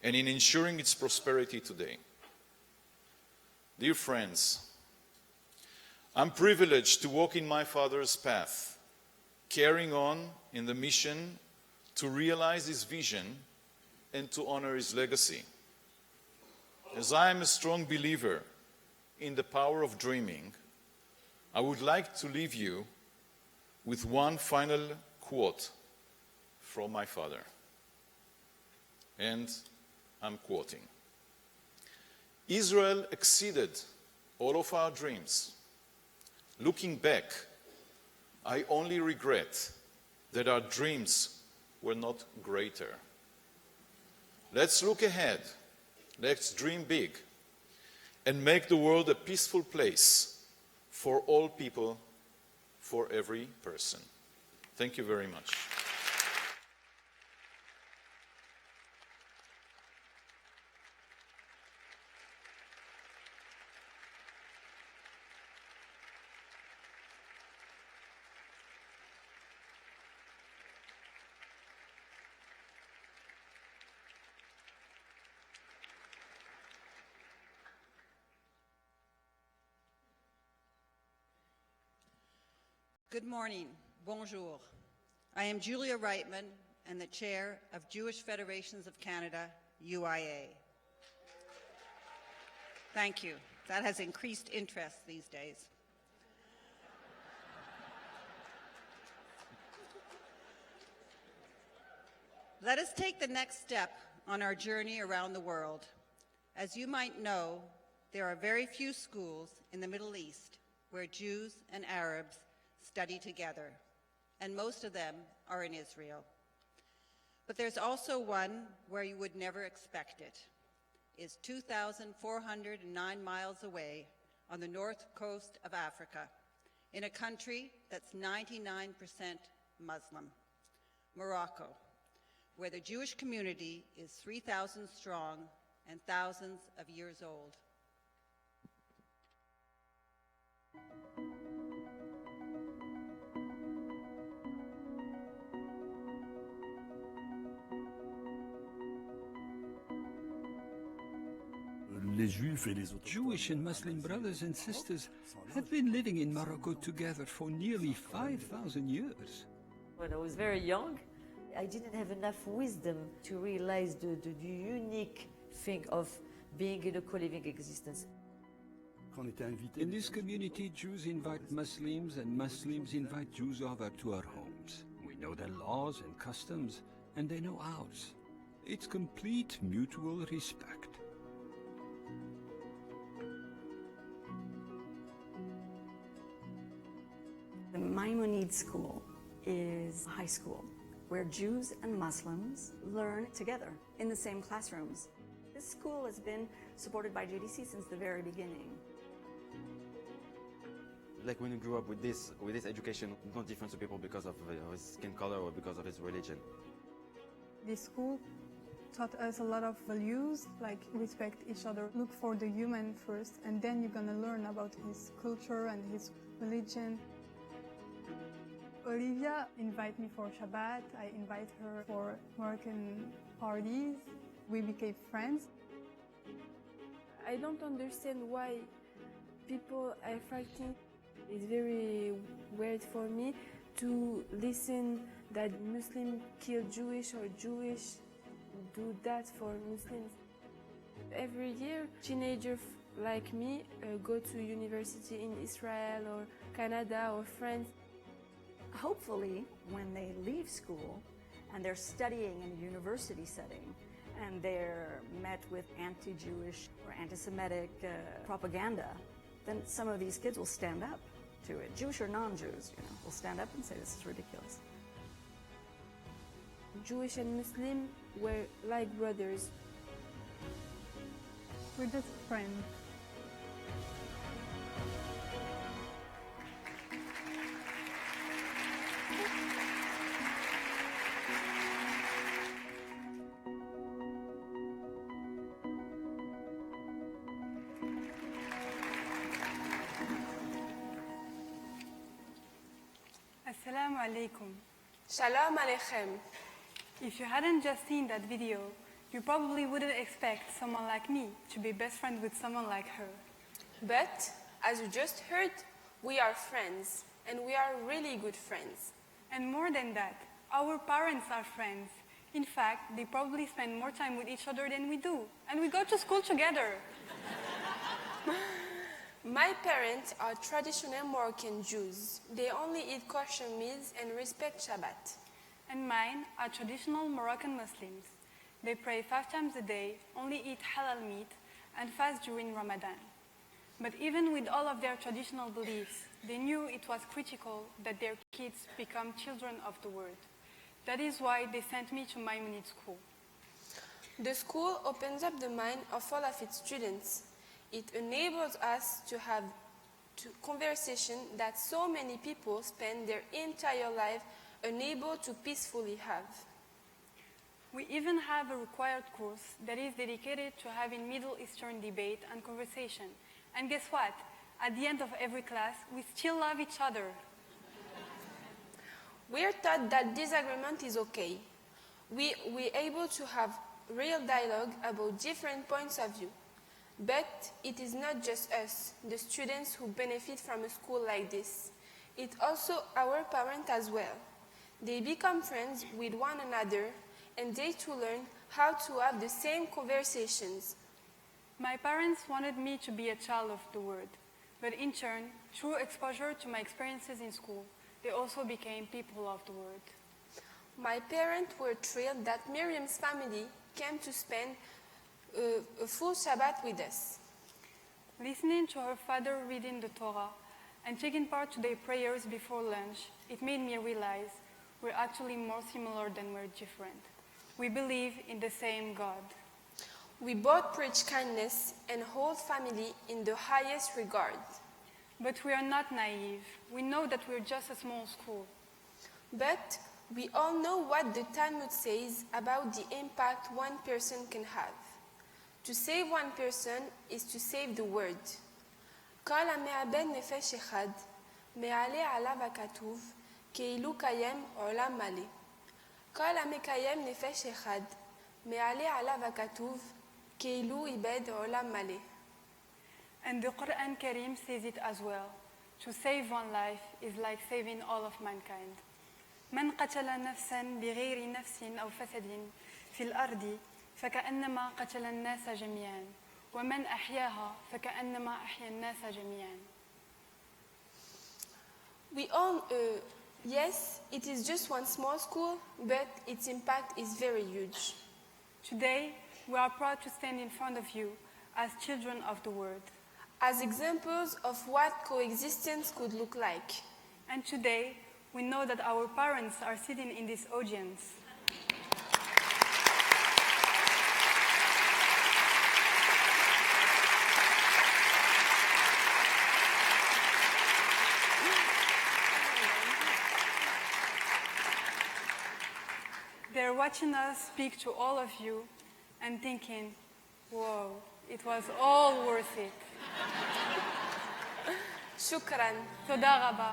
and in ensuring its prosperity today. Dear friends, I'm privileged to walk in my father's path, carrying on in the mission to realize his vision and to honor his legacy. As I am a strong believer in the power of dreaming, I would like to leave you with one final quote from my father. And I'm quoting: Israel exceeded all of our dreams. Looking back, I only regret that our dreams were not greater. Let's look ahead, let's dream big, and make the world a peaceful place for all people, for every person. Thank you very much. Good morning. Bonjour. I am Julia Reitman and the chair of Jewish Federations of Canada, UIA. Thank you. That has increased interest these days. Let us take the next step on our journey around the world. As you might know, there are very few schools in the Middle East where Jews and Arabs study together, and most of them are in Israel. But there's also one where you would never expect it. It's 2,409 miles away on the north coast of Africa, in a country that's 99% Muslim, Morocco, where the Jewish community is 3,000 strong and thousands of years old. Jewish and Muslim brothers and sisters have been living in Morocco together for nearly 5,000 years. When I was very young, I didn't have enough wisdom to realize the unique thing of being in a co-living existence. In this community, Jews invite Muslims and Muslims invite Jews over to our homes. We know their laws and customs, and they know ours. It's complete mutual respect. The Maimonides School is a high school where Jews and Muslims learn together in the same classrooms. This school has been supported by JDC since the very beginning. Like when you grew up with this education, not different to people because of his skin color or because of his religion. This school taught us a lot of values, like respect each other, look for the human first, and then you're gonna learn about his culture and his religion. Olivia invited me for Shabbat. I invite her for Moroccan parties. We became friends. I don't understand why people are fighting. It's very weird for me to listen that Muslims kill Jewish or Jewish do that for Muslims. Every year, teenagers like me go to university in Israel or Canada or France. Hopefully, when they leave school and they're studying in a university setting and they're met with anti-Jewish or anti-Semitic propaganda, then some of these kids will stand up to it. Jewish or non-Jews, will stand up and say this is ridiculous. Jewish and Muslim were like brothers. We're just friends. Assalamu alaikum. Shalom aleichem. If you hadn't just seen that video, you probably wouldn't expect someone like me to be best friends with someone like her. But, as you just heard, we are friends, and we are really good friends. And more than that, our parents are friends. In fact, they probably spend more time with each other than we do, and we go to school together. My parents are traditional Moroccan Jews. They only eat kosher meals and respect Shabbat. And mine are traditional Moroccan Muslims. They pray 5 times a day, only eat halal meat, and fast during Ramadan. But even with all of their traditional beliefs, they knew it was critical that their kids become children of the word. That is why they sent me to Maimonides School. The school opens up the mind of all of its students. It enables us to have conversation that so many people spend their entire life unable to peacefully have. We even have a required course that is dedicated to having Middle Eastern debate and conversation. And guess what? At the end of every class, we still love each other. We're taught that disagreement is okay. We're able to have real dialogue about different points of view. But it is not just us, the students, who benefit from a school like this. It's also our parents as well. They become friends with one another, and they too learn how to have the same conversations. My parents wanted me to be a child of the word, but in turn, through exposure to my experiences in school, they also became people of the word. My parents were thrilled that Miriam's family came to spend a full Shabbat with us. Listening to her father reading the Torah and taking part to their prayers before lunch, it made me realize we're actually more similar than we're different. We believe in the same God. We both preach kindness and hold family in the highest regard. But we are not naive. We know that we're just a small school. But we all know what the Talmud says about the impact one person can have. To save one person is to save the word. כל המאבד נפש אחד, מעלה עליו הכתוב, כאילו קיים עולם מלא. כל המקיים נפש אחד, מעלה עליו הכתוב, כאילו איבד עולם מלא. And the Quran Karim says it as well. To save one life is like saving all of mankind. من قتل نفسا بغير نفس أو فساد في الأرض فكأنما قتل الناس جميعا ومن أحياها فكأنما أحيا الناس جميعا. We all, yes, it is just one small school, but its impact is very huge. Today, we are proud to stand in front of you as children of the word. As examples of what coexistence could look like. And today, we know that our parents are sitting in this audience. They're watching us speak to all of you and thinking, whoa, it was all worth it. شكراً. תודה רבה.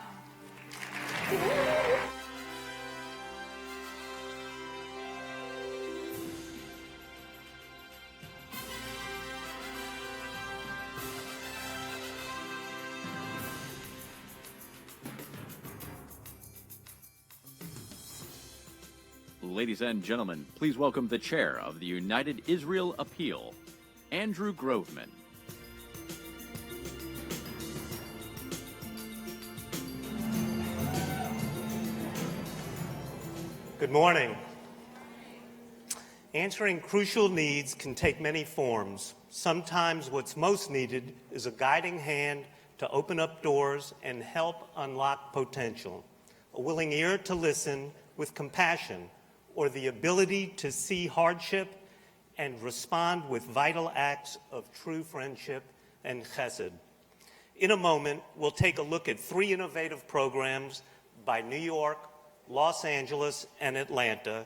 Ladies and gentlemen, please welcome the chair of the United Israel Appeal, Andrew Groveman. Good morning. Answering crucial needs can take many forms. Sometimes what's most needed is a guiding hand to open up doors and help unlock potential, a willing ear to listen with compassion, or the ability to see hardship and respond with vital acts of true friendship and chesed. In a moment, we'll take a look at 3 innovative programs by New York, Los Angeles, and Atlanta.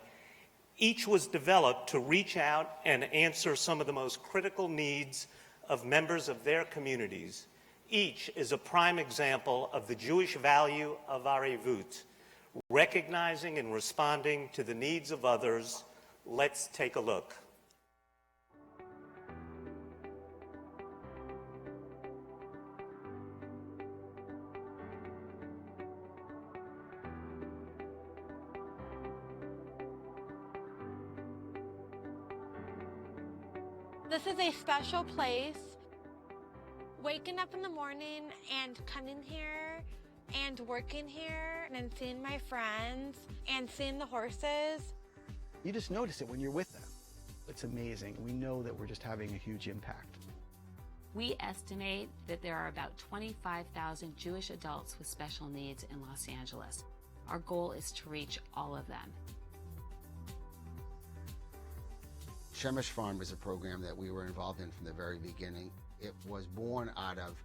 Each was developed to reach out and answer some of the most critical needs of members of their communities. Each is a prime example of the Jewish value of arivut, recognizing and responding to the needs of others. Let's take a look. This is a special place. Waking up in the morning and coming here and working here and seeing my friends and seeing the horses. You just notice it when you're with them. It's amazing. We know that we're just having a huge impact. We estimate that there are about 25,000 Jewish adults with special needs in Los Angeles. Our goal is to reach all of them. Shemesh Farm is a program that we were involved in from the very beginning. It was born out of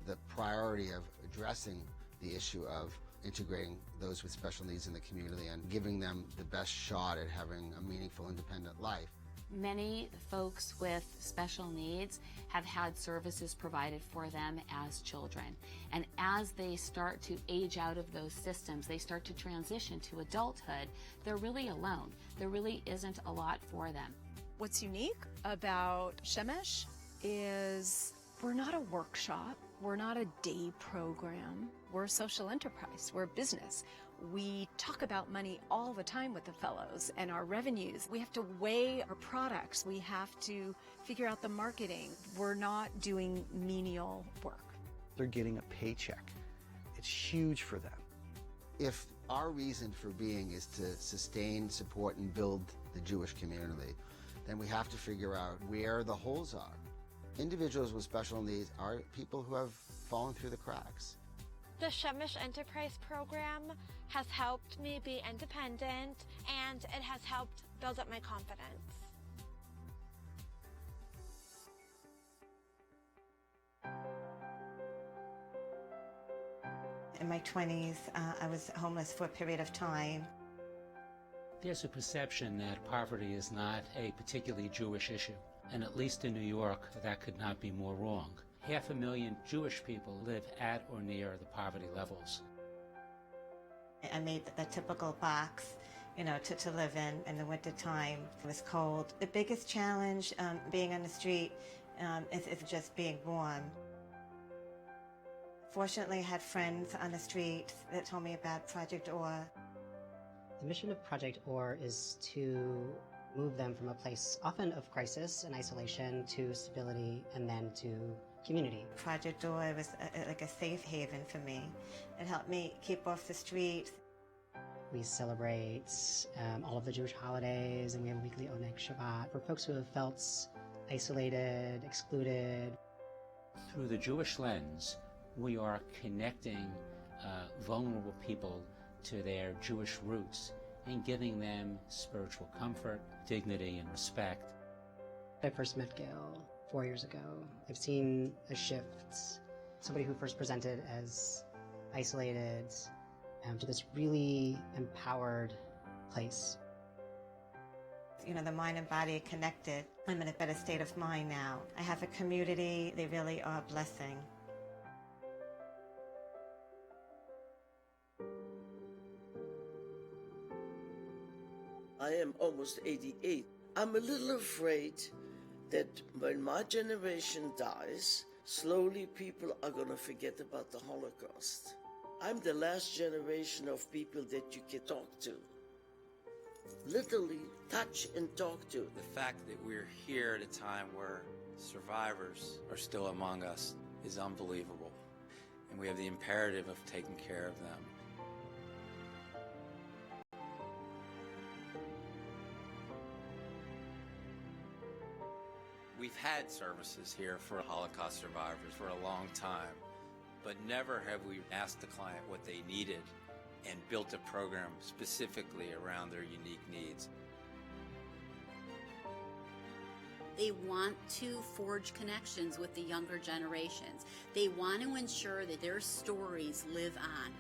the priority of addressing the issue of integrating those with special needs in the community and giving them the best shot at having a meaningful, independent life. Many folks with special needs have had services provided for them as children. And as they start to age out of those systems, they start to transition to adulthood, they're really alone. There really isn't a lot for them. What's unique about Shemesh is we're not a workshop, we're not a day program, we're a social enterprise, we're a business. We talk about money all the time with the fellows and our revenues. We have to weigh our products, we have to figure out the marketing. We're not doing menial work. They're getting a paycheck. It's huge for them. If our reason for being is to sustain, support, and build the Jewish community, then we have to figure out where the holes are. Individuals with special needs are people who have fallen through the cracks. The Shemesh Enterprise Program has helped me be independent, and it has helped build up my confidence. In my 20s, I was homeless for a period of time. There's a perception that poverty is not a particularly Jewish issue, and at least in New York, that could not be more wrong. 500,000 Jewish people live at or near the poverty levels. I made the typical box, to live in the winter time. It was cold. The biggest challenge being on the street is just being warm. Fortunately, I had friends on the street that told me about Project OR. The mission of Project OR is to move them from a place often of crisis and isolation to stability and then to community. Project OR was like a safe haven for me. It helped me keep off the street. We celebrate all of the Jewish holidays, and we have a weekly Oneg Shabbat for folks who have felt isolated, excluded. Through the Jewish lens, we are connecting vulnerable people to their Jewish roots and giving them spiritual comfort, dignity, and respect. I first met Gail 4 years ago. I've seen a shift. Somebody who first presented as isolated to this really empowered place. You know, the mind and body are connected. I'm in a better state of mind now. I have a community. They really are a blessing. I am almost 88. I'm a little afraid that when my generation dies, slowly people are going to forget about the Holocaust. I'm the last generation of people that you can talk to. Literally touch and talk to. The fact that we're here at a time where survivors are still among us is unbelievable. And we have the imperative of taking care of them. We've had services here for Holocaust survivors for a long time, but never have we asked the client what they needed and built a program specifically around their unique needs. They want to forge connections with the younger generations. They want to ensure that their stories live on.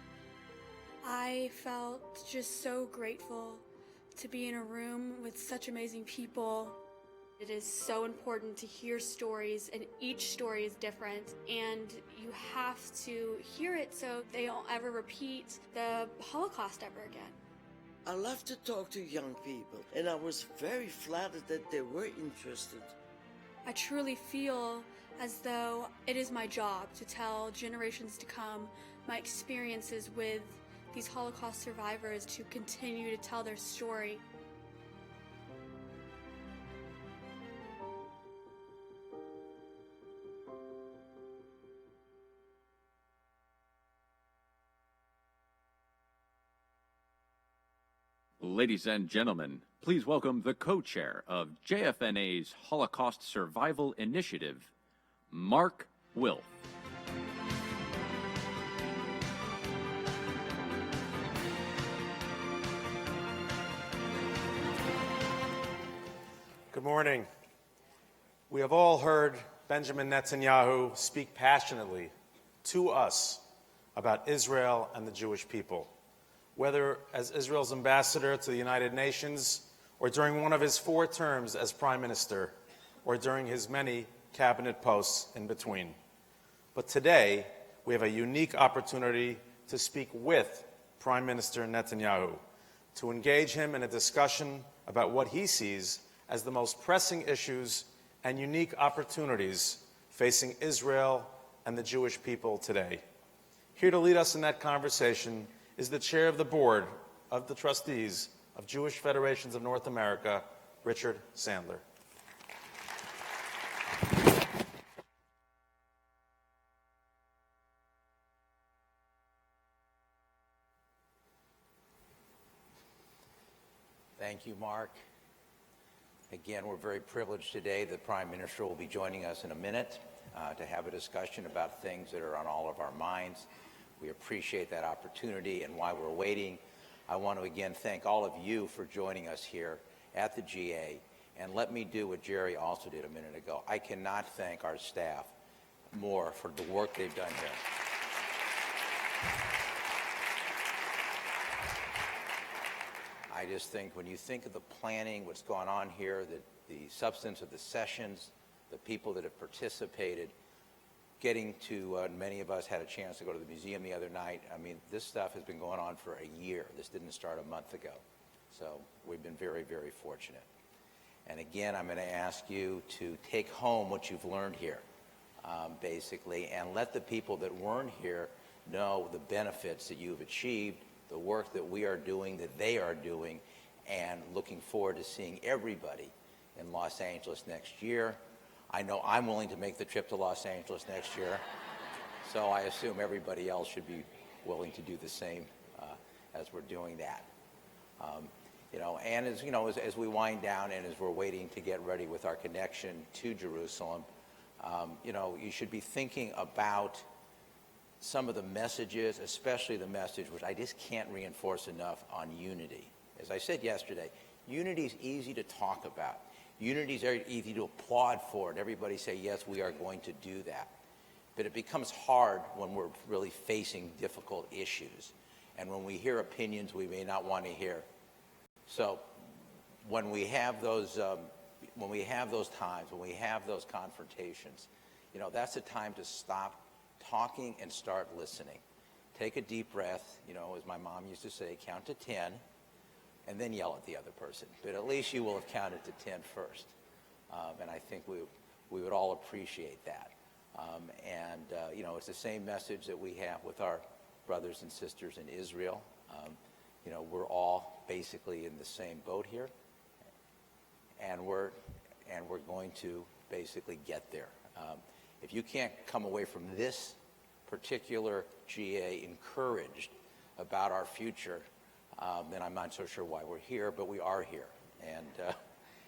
I felt just so grateful to be in a room with such amazing people. It is so important to hear stories, and each story is different, and you have to hear it so they don't ever repeat the Holocaust ever again. I love to talk to young people, and I was very flattered that they were interested. I truly feel as though it is my job to tell generations to come my experiences with these Holocaust survivors, to continue to tell their story. Ladies and gentlemen, please welcome the co-chair of JFNA's Holocaust Survival Initiative, Mark Wilf. Good morning. We have all heard Benjamin Netanyahu speak passionately to us about Israel and the Jewish people, whether as Israel's ambassador to the United Nations, or during one of his 4 terms as prime minister, or during his many cabinet posts in between. But today, we have a unique opportunity to speak with Prime Minister Netanyahu, to engage him in a discussion about what he sees as the most pressing issues and unique opportunities facing Israel and the Jewish people today. Here to lead us in that conversation is the chair of the board of the trustees of Jewish Federations of North America, Richard Sandler. Thank you, Mark. Again, we're very privileged today. The Prime Minister will be joining us in a minute to have a discussion about things that are on all of our minds. We appreciate that opportunity, and while we're waiting, I want to again thank all of you for joining us here at the GA, and let me do what Jerry also did a minute ago. I cannot thank our staff more for the work they've done here. I just think when you think of the planning, what's going on here, the substance of the sessions, the people that have participated, getting to, many of us had a chance to go to the museum the other night. I mean, this stuff has been going on for a year. This didn't start a month ago. So we've been very, very fortunate. And again, I'm going to ask you to take home what you've learned here, basically, and let the people that weren't here know the benefits that you've achieved, the work that we are doing, that they are doing, and looking forward to seeing everybody in Los Angeles next year. I know I'm willing to make the trip to Los Angeles next year, so I assume everybody else should be willing to do the same as we're doing that. And as we wind down and as we're waiting to get ready with our connection to Jerusalem, you should be thinking about some of the messages, especially the message which I just can't reinforce enough on unity. As I said yesterday, unity is easy to talk about. Unity is very easy to applaud for, and everybody say, yes, we are going to do that. But it becomes hard when we're really facing difficult issues, and when we hear opinions we may not want to hear. So when we have those times, when we have those confrontations, that's the time to stop talking and start listening. Take a deep breath, as my mom used to say, count to 10, and then yell at the other person. But at least you will have counted to 10 first. And I think we would all appreciate that. It's the same message that we have with our brothers and sisters in Israel. We're all basically in the same boat here, and we're going to basically get there. If you can't come away from this particular GA encouraged about our future, then I'm not so sure why we're here, but we are here.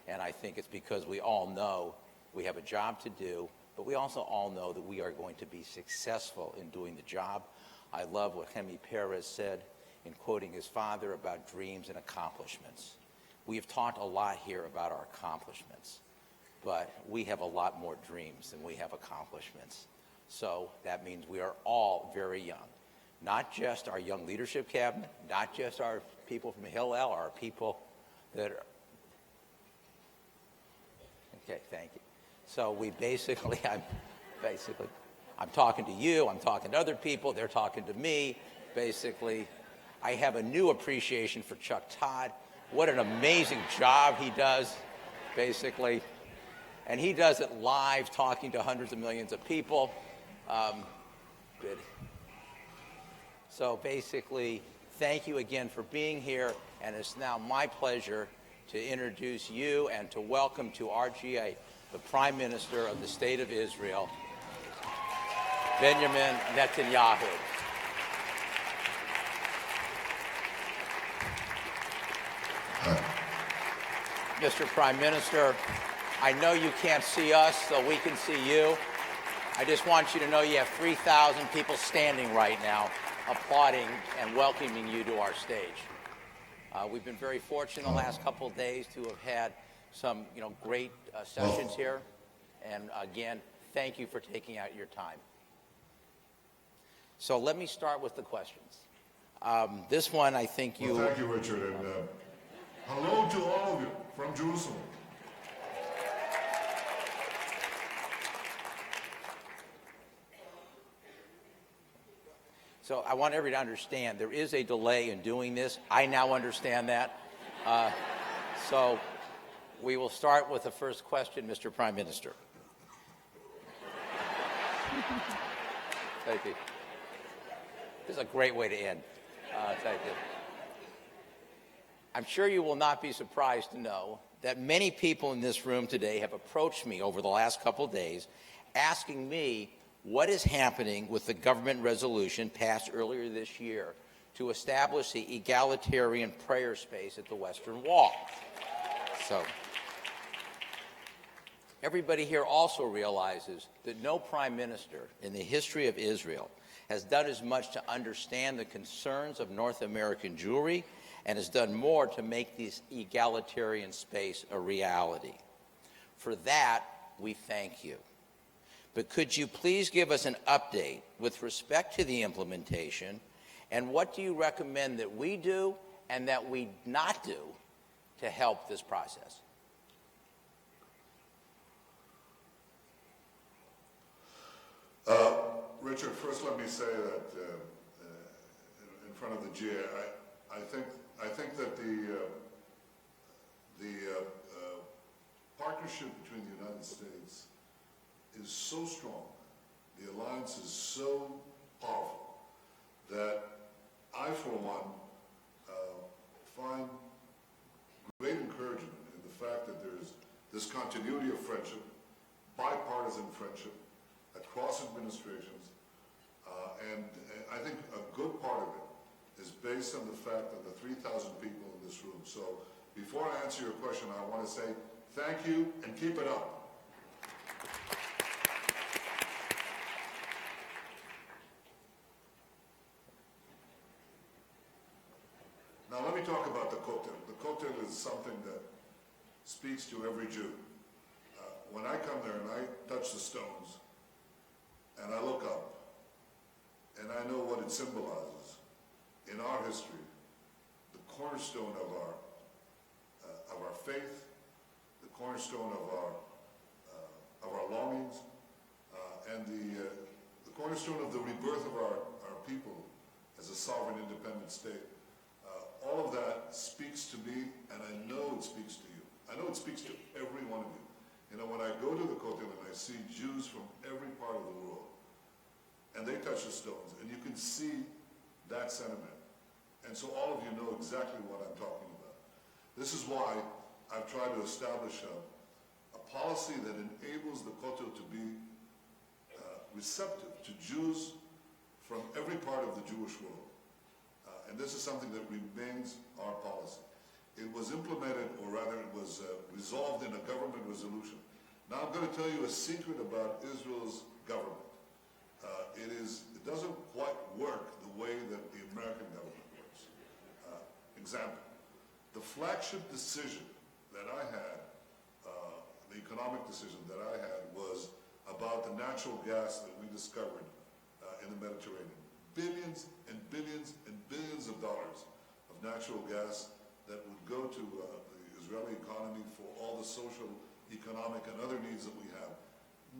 And I think it's because we all know we have a job to do, but we also all know that we are going to be successful in doing the job. I love what Hemi Perez said in quoting his father about dreams and accomplishments. We have talked a lot here about our accomplishments, but we have a lot more dreams than we have accomplishments. So that means we are all very young. Not just our young leadership cabinet, not just our people from Hillel, our people that are... Okay, thank you. So I'm talking to you, I'm talking to other people, they're talking to me, basically. I have a new appreciation for Chuck Todd. What an amazing job he does, basically. And he does it live, talking to hundreds of millions of people. Good. So basically, thank you again for being here, and it's now my pleasure to introduce you and to welcome to RGA the Prime Minister of the State of Israel, Benjamin Netanyahu. Mr. Prime Minister, I know you can't see us, so we can see you. I just want you to know you have 3,000 people standing right now applauding and welcoming you to our stage. We've been very fortunate the last couple of days to have had some great sessions here. And again, thank you for taking out your time. So let me start with the questions. This one, I think you... Well, thank you, Richard. And hello to all of you from Jerusalem. So I want everybody to understand there is a delay in doing this. I now understand that. So we will start with the first question, Mr. Prime Minister. Thank you. This is a great way to end. Thank you. I'm sure you will not be surprised to know that many people in this room today have approached me over the last couple of days asking me what is happening with the government resolution passed earlier this year to establish the egalitarian prayer space at the Western Wall. So everybody here also realizes that no prime minister in the history of Israel has done as much to understand the concerns of North American Jewry and has done more to make this egalitarian space a reality. For that, we thank you. But could you please give us an update with respect to the implementation, and what do you recommend that we do and that we not do to help this process? Richard, first let me say that in front of the GA, I think that the partnership between the United States is so strong, the alliance is so powerful, that I, for one, find great encouragement in the fact that there's this continuity of friendship, bipartisan friendship, across administrations, and I think a good part of it is based on the fact that the 3,000 people in this room. So before I answer your question, I want to say thank you and keep it up. Now let me talk about the kotel. The kotel is something that speaks to every Jew. When I come there and I touch the stones, and I look up, and I know what it symbolizes in our history, the cornerstone of of our faith, the cornerstone of our longings, and the cornerstone of the rebirth of our people as a sovereign, independent state. All of that speaks to me, and I know it speaks to you. I know it speaks to every one of you. You know, when I go to the Kotel and I see Jews from every part of the world, and they touch the stones, and you can see that sentiment. And so all of you know exactly what I'm talking about. This is why I've tried to establish a policy that enables the Kotel to be receptive to Jews from every part of the Jewish world. And this is something that remains our policy. It was implemented, or rather it was resolved in a government resolution. Now I'm going to tell you a secret about Israel's government. It doesn't quite work the way that the American government works. Example, the flagship decision that I had, the economic decision that I had, was about the natural gas that we discovered in the Mediterranean. Billions and billions and billions of dollars of natural gas that would go to the Israeli economy for all the social, economic, and other needs that we have.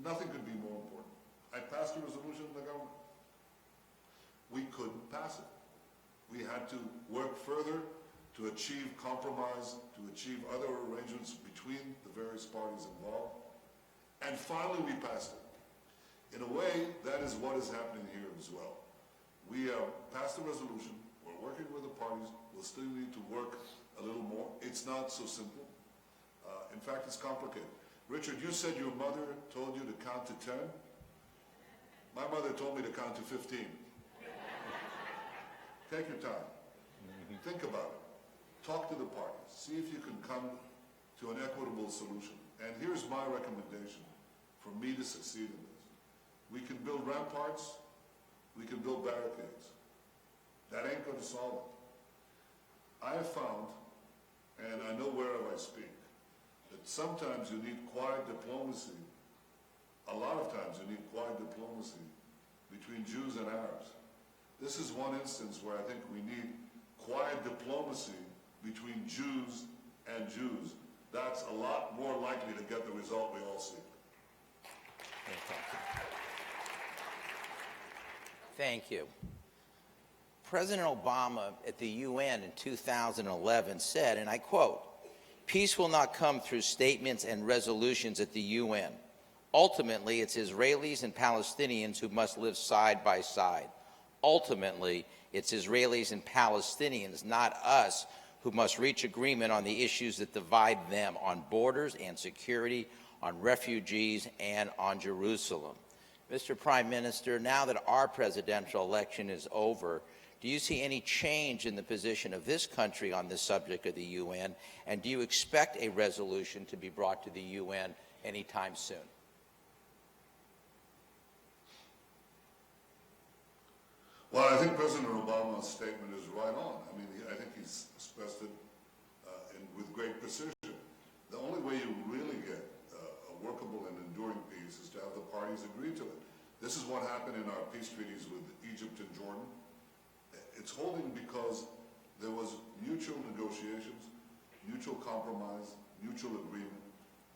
Nothing could be more important. I passed a resolution in the government. We couldn't pass it. We had to work further to achieve compromise, to achieve other arrangements between the various parties involved. And finally we passed it. In a way, that is what is happening here as well. We passed a resolution, we're working with the parties, we'll still need to work a little more. It's not so simple. In fact, it's complicated. Richard, you said your mother told you to count to 10. My mother told me to count to 15. Take your time. Think about it. Talk to the parties. See if you can come to an equitable solution. And here's my recommendation for me to succeed in this. We can build ramparts, we can build barricades. That ain't going to solve it. I have found, and I know wherever I speak, that sometimes you need quiet diplomacy. A lot of times you need quiet diplomacy between Jews and Arabs. This is one instance where I think we need quiet diplomacy between Jews and Jews. That's a lot more likely to get the result we all seek. Thank you. President Obama at the UN in 2011 said, and I quote, "Peace will not come through statements and resolutions at the UN. Ultimately, it's Israelis and Palestinians who must live side by side. Ultimately, it's Israelis and Palestinians, not us, who must reach agreement on the issues that divide them, on borders and security, on refugees, and on Jerusalem." Mr. Prime Minister, now that our presidential election is over, do you see any change in the position of this country on this subject of the UN, and do you expect a resolution to be brought to the UN anytime soon? Well, I think President Obama's statement is right on. I mean, I think he's expressed it with great precision. The only way you really get a workable and enduring peace is to have the parties agree to it. This is what happened in our peace treaties with Egypt and Jordan. It's holding because there was mutual negotiations, mutual compromise, mutual agreement,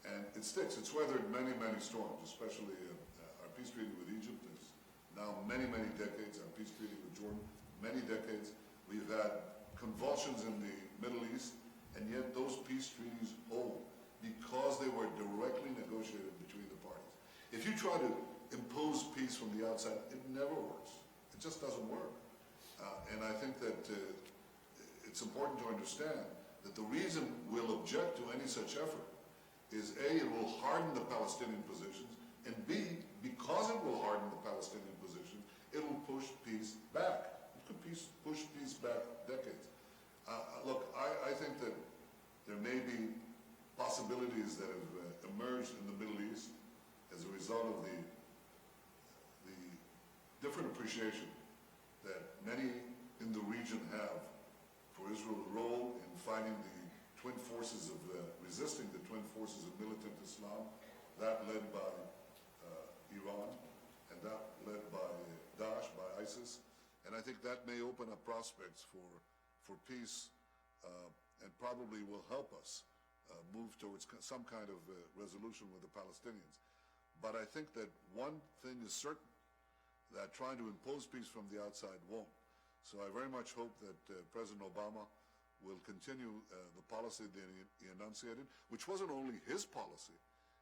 and it sticks. It's weathered many, many storms, especially our peace treaty with Egypt is now many, many decades. Our peace treaty with Jordan, many decades. We've had convulsions in the Middle East, and yet those peace treaties hold because they were directly negotiated between the parties. If you try to impose peace from the outside, it never works. It just doesn't work. And I think that it's important to understand that the reason we'll object to any such effort is A, it will harden the Palestinian positions, and B, because it will harden the Palestinian positions, it will push peace back. It could push peace back decades. Look, I think that there may be possibilities that have emerged in the Middle East as a result of the different appreciation that many in the region have for Israel's role in fighting the twin forces of resisting the twin forces of militant Islam, that led by Iran and that led by Daesh, by ISIS. And I think that may open up prospects for peace and probably will help us move towards some kind of resolution with the Palestinians. But I think that one thing is certain, that trying to impose peace from the outside won't. So I very much hope that President Obama will continue the policy that he enunciated, which wasn't only his policy,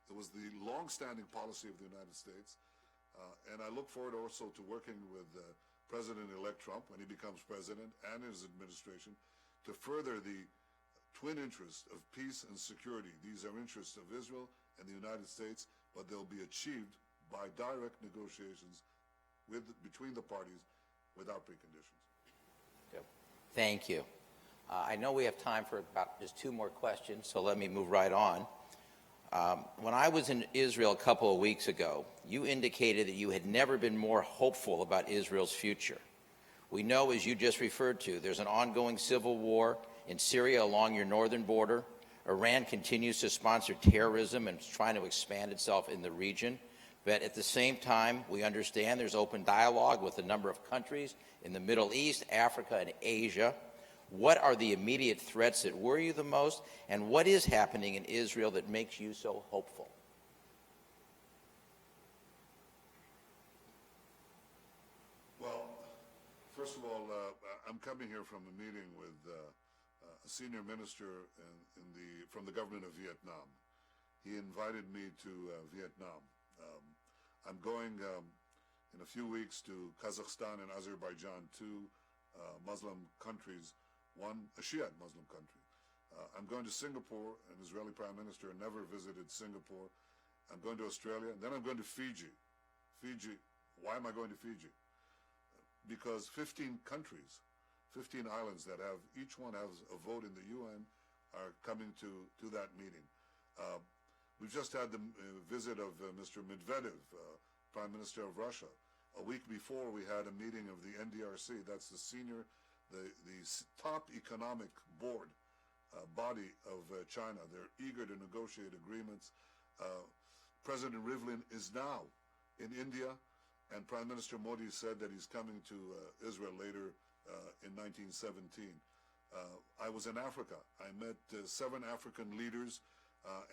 it was the long-standing policy of the United States. And I look forward also to working with President-elect Trump when he becomes president and his administration to further the twin interests of peace and security. These are interests of Israel and the United States, but they'll be achieved by direct negotiations between the parties without preconditions. Thank you. I know we have time for about just 2 more questions, so let me move right on. When I was in Israel a couple of weeks ago, you indicated that you had never been more hopeful about Israel's future. We know, as you just referred to, there's an ongoing civil war in Syria along your northern border. Iran continues to sponsor terrorism and is trying to expand itself in the region. But at the same time, we understand there's open dialogue with a number of countries in the Middle East, Africa, and Asia. What are the immediate threats that worry you the most, and what is happening in Israel that makes you so hopeful? Well, first of all, I'm coming here from a meeting with a senior minister from the government of Vietnam. He invited me to Vietnam. I'm going in a few weeks to Kazakhstan and Azerbaijan, 2 Muslim countries, one a Shiite Muslim country. I'm going to Singapore. An Israeli prime minister never visited Singapore. I'm going to Australia, and then I'm going to Fiji. Fiji, why am I going to Fiji? Because 15 countries, 15 islands that have, each one has a vote in the UN, are coming to that meeting. We've just had the visit of Mr. Medvedev, Prime Minister of Russia. A week before, we had a meeting of the NDRC. That's the top economic board body of China. They're eager to negotiate agreements. President Rivlin is now in India, and Prime Minister Modi said that he's coming to Israel later in 1917. I was in Africa. I met 7 African leaders,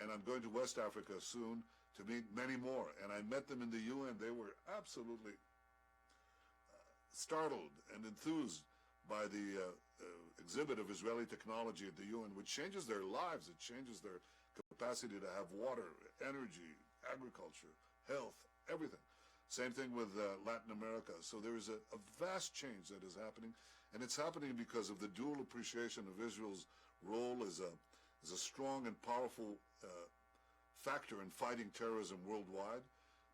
and I'm going to West Africa soon to meet many more. And I met them in the UN. They were absolutely startled and enthused by the exhibit of Israeli technology at the UN, which changes their lives. It changes their capacity to have water, energy, agriculture, health, everything. Same thing with Latin America. So there is a vast change that is happening, and it's happening because of the dual appreciation of Israel's role as a strong and powerful factor in fighting terrorism worldwide,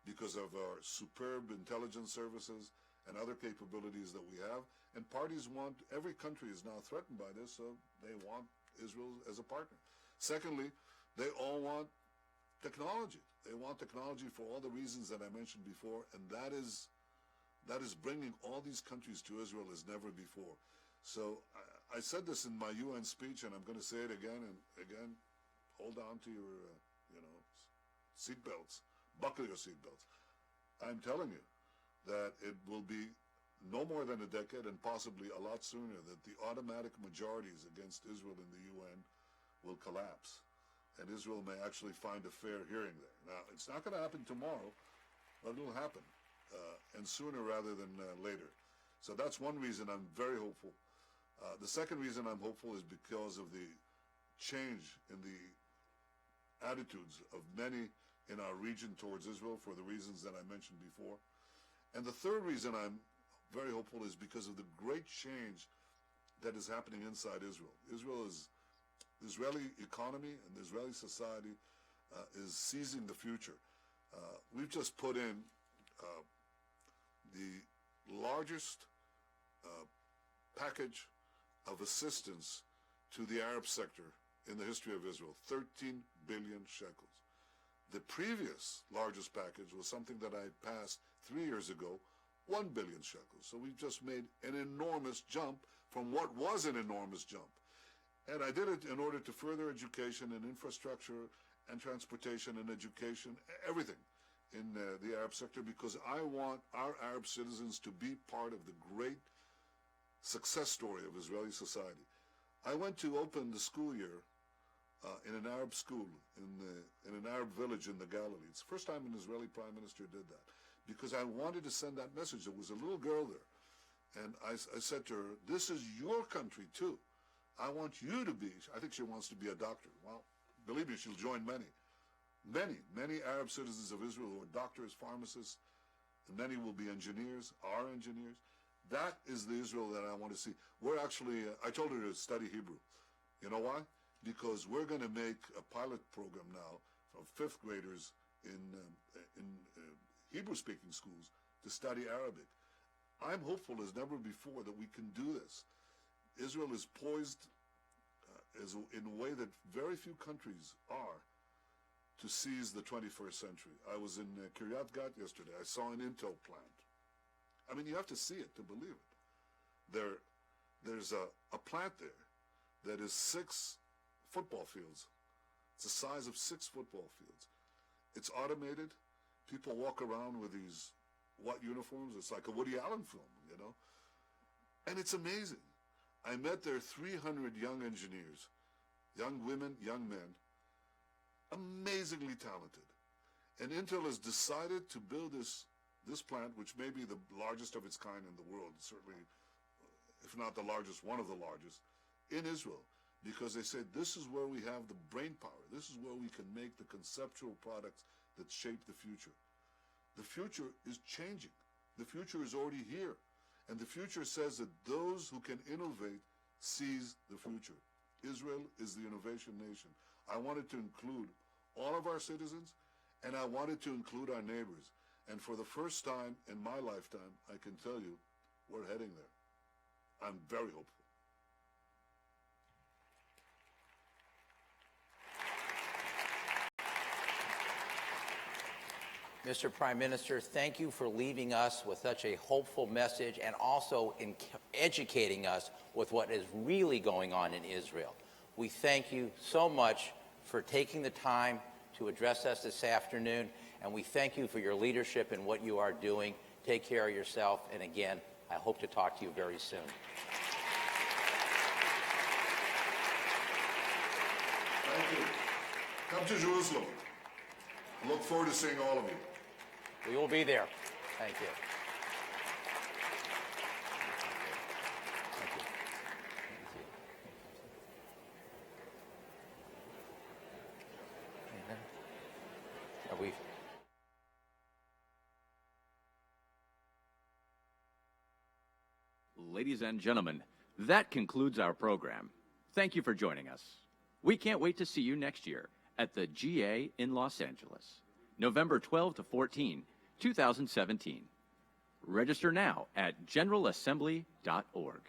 because of our superb intelligence services and other capabilities that we have. And parties want, every country is now threatened by this, so they want Israel as a partner. Secondly, they all want technology. They want technology for all the reasons that I mentioned before, and that is bringing all these countries to Israel as never before. So I said this in my UN speech, and I'm going to say it again and again. Hold on to your, seatbelts. Buckle your seatbelts. I'm telling you that it will be no more than a decade, and possibly a lot sooner, that the automatic majorities against Israel in the UN will collapse, and Israel may actually find a fair hearing there. Now, it's not going to happen tomorrow, but it'll happen, and sooner rather than later. So that's one reason I'm very hopeful. The second reason I'm hopeful is because of the change in the attitudes of many in our region towards Israel, for the reasons that I mentioned before. And the third reason I'm very hopeful is because of the great change that is happening inside Israel. The Israeli economy and the Israeli society is seizing the future. We've just put in the largest package of assistance to the Arab sector in the history of Israel, 13 billion shekels. The previous largest package was something that I passed 3 years ago, 1 billion shekels. So we've just made an enormous jump from what was an enormous jump. And I did it in order to further education and infrastructure and transportation and education, everything in the Arab sector, because I want our Arab citizens to be part of the great success story of Israeli society. I went to open the school year in an Arab school, in an Arab village in the Galilee. It's the first time an Israeli prime minister did that, because I wanted to send that message. There was a little girl there, and I said to her, this is your country too. I want you to be, I think she wants to be a doctor. Well, believe me, she'll join many Arab citizens of Israel who are doctors, pharmacists, and many will be engineers, are engineers. That is the Israel that I want to see. We're actually, I told her to study Hebrew. You know why? Because we're going to make a pilot program now for fifth graders in Hebrew-speaking schools to study Arabic. I'm hopeful as never before that we can do this. Israel is poised in a way that very few countries are to seize the 21st century. I was in Kiryat Gat yesterday. I saw an Intel plant. I mean, you have to see it to believe it. There's a plant there that is 6 football fields. It's the size of 6 football fields. It's automated. People walk around with these white uniforms. It's like a Woody Allen film, you know? And it's amazing. I met there 300 young engineers, young women, young men, amazingly talented. And Intel has decided to build this plant, which may be the largest of its kind in the world, certainly, if not the largest, one of the largest, in Israel, because they said this is where we have the brain power. This is where we can make the conceptual products that shape the future. The future is changing. The future is already here. And the future says that those who can innovate seize the future. Israel is the innovation nation. I wanted to include all of our citizens, and I wanted to include our neighbors. And for the first time in my lifetime, I can tell you, we're heading there. I'm very hopeful. Mr. Prime Minister, thank you for leaving us with such a hopeful message and also educating us with what is really going on in Israel. We thank you so much for taking the time to address us this afternoon, and we thank you for your leadership and what you are doing. Take care of yourself, and again, I hope to talk to you very soon. Thank you. Come to Jerusalem. Look forward to seeing all of you. We will be there. Thank you. Are we? Ladies and gentlemen, that concludes our program. Thank you for joining us. We can't wait to see you next year at the GA in Los Angeles, November 12 to 14, 2017. Register now at generalassembly.org.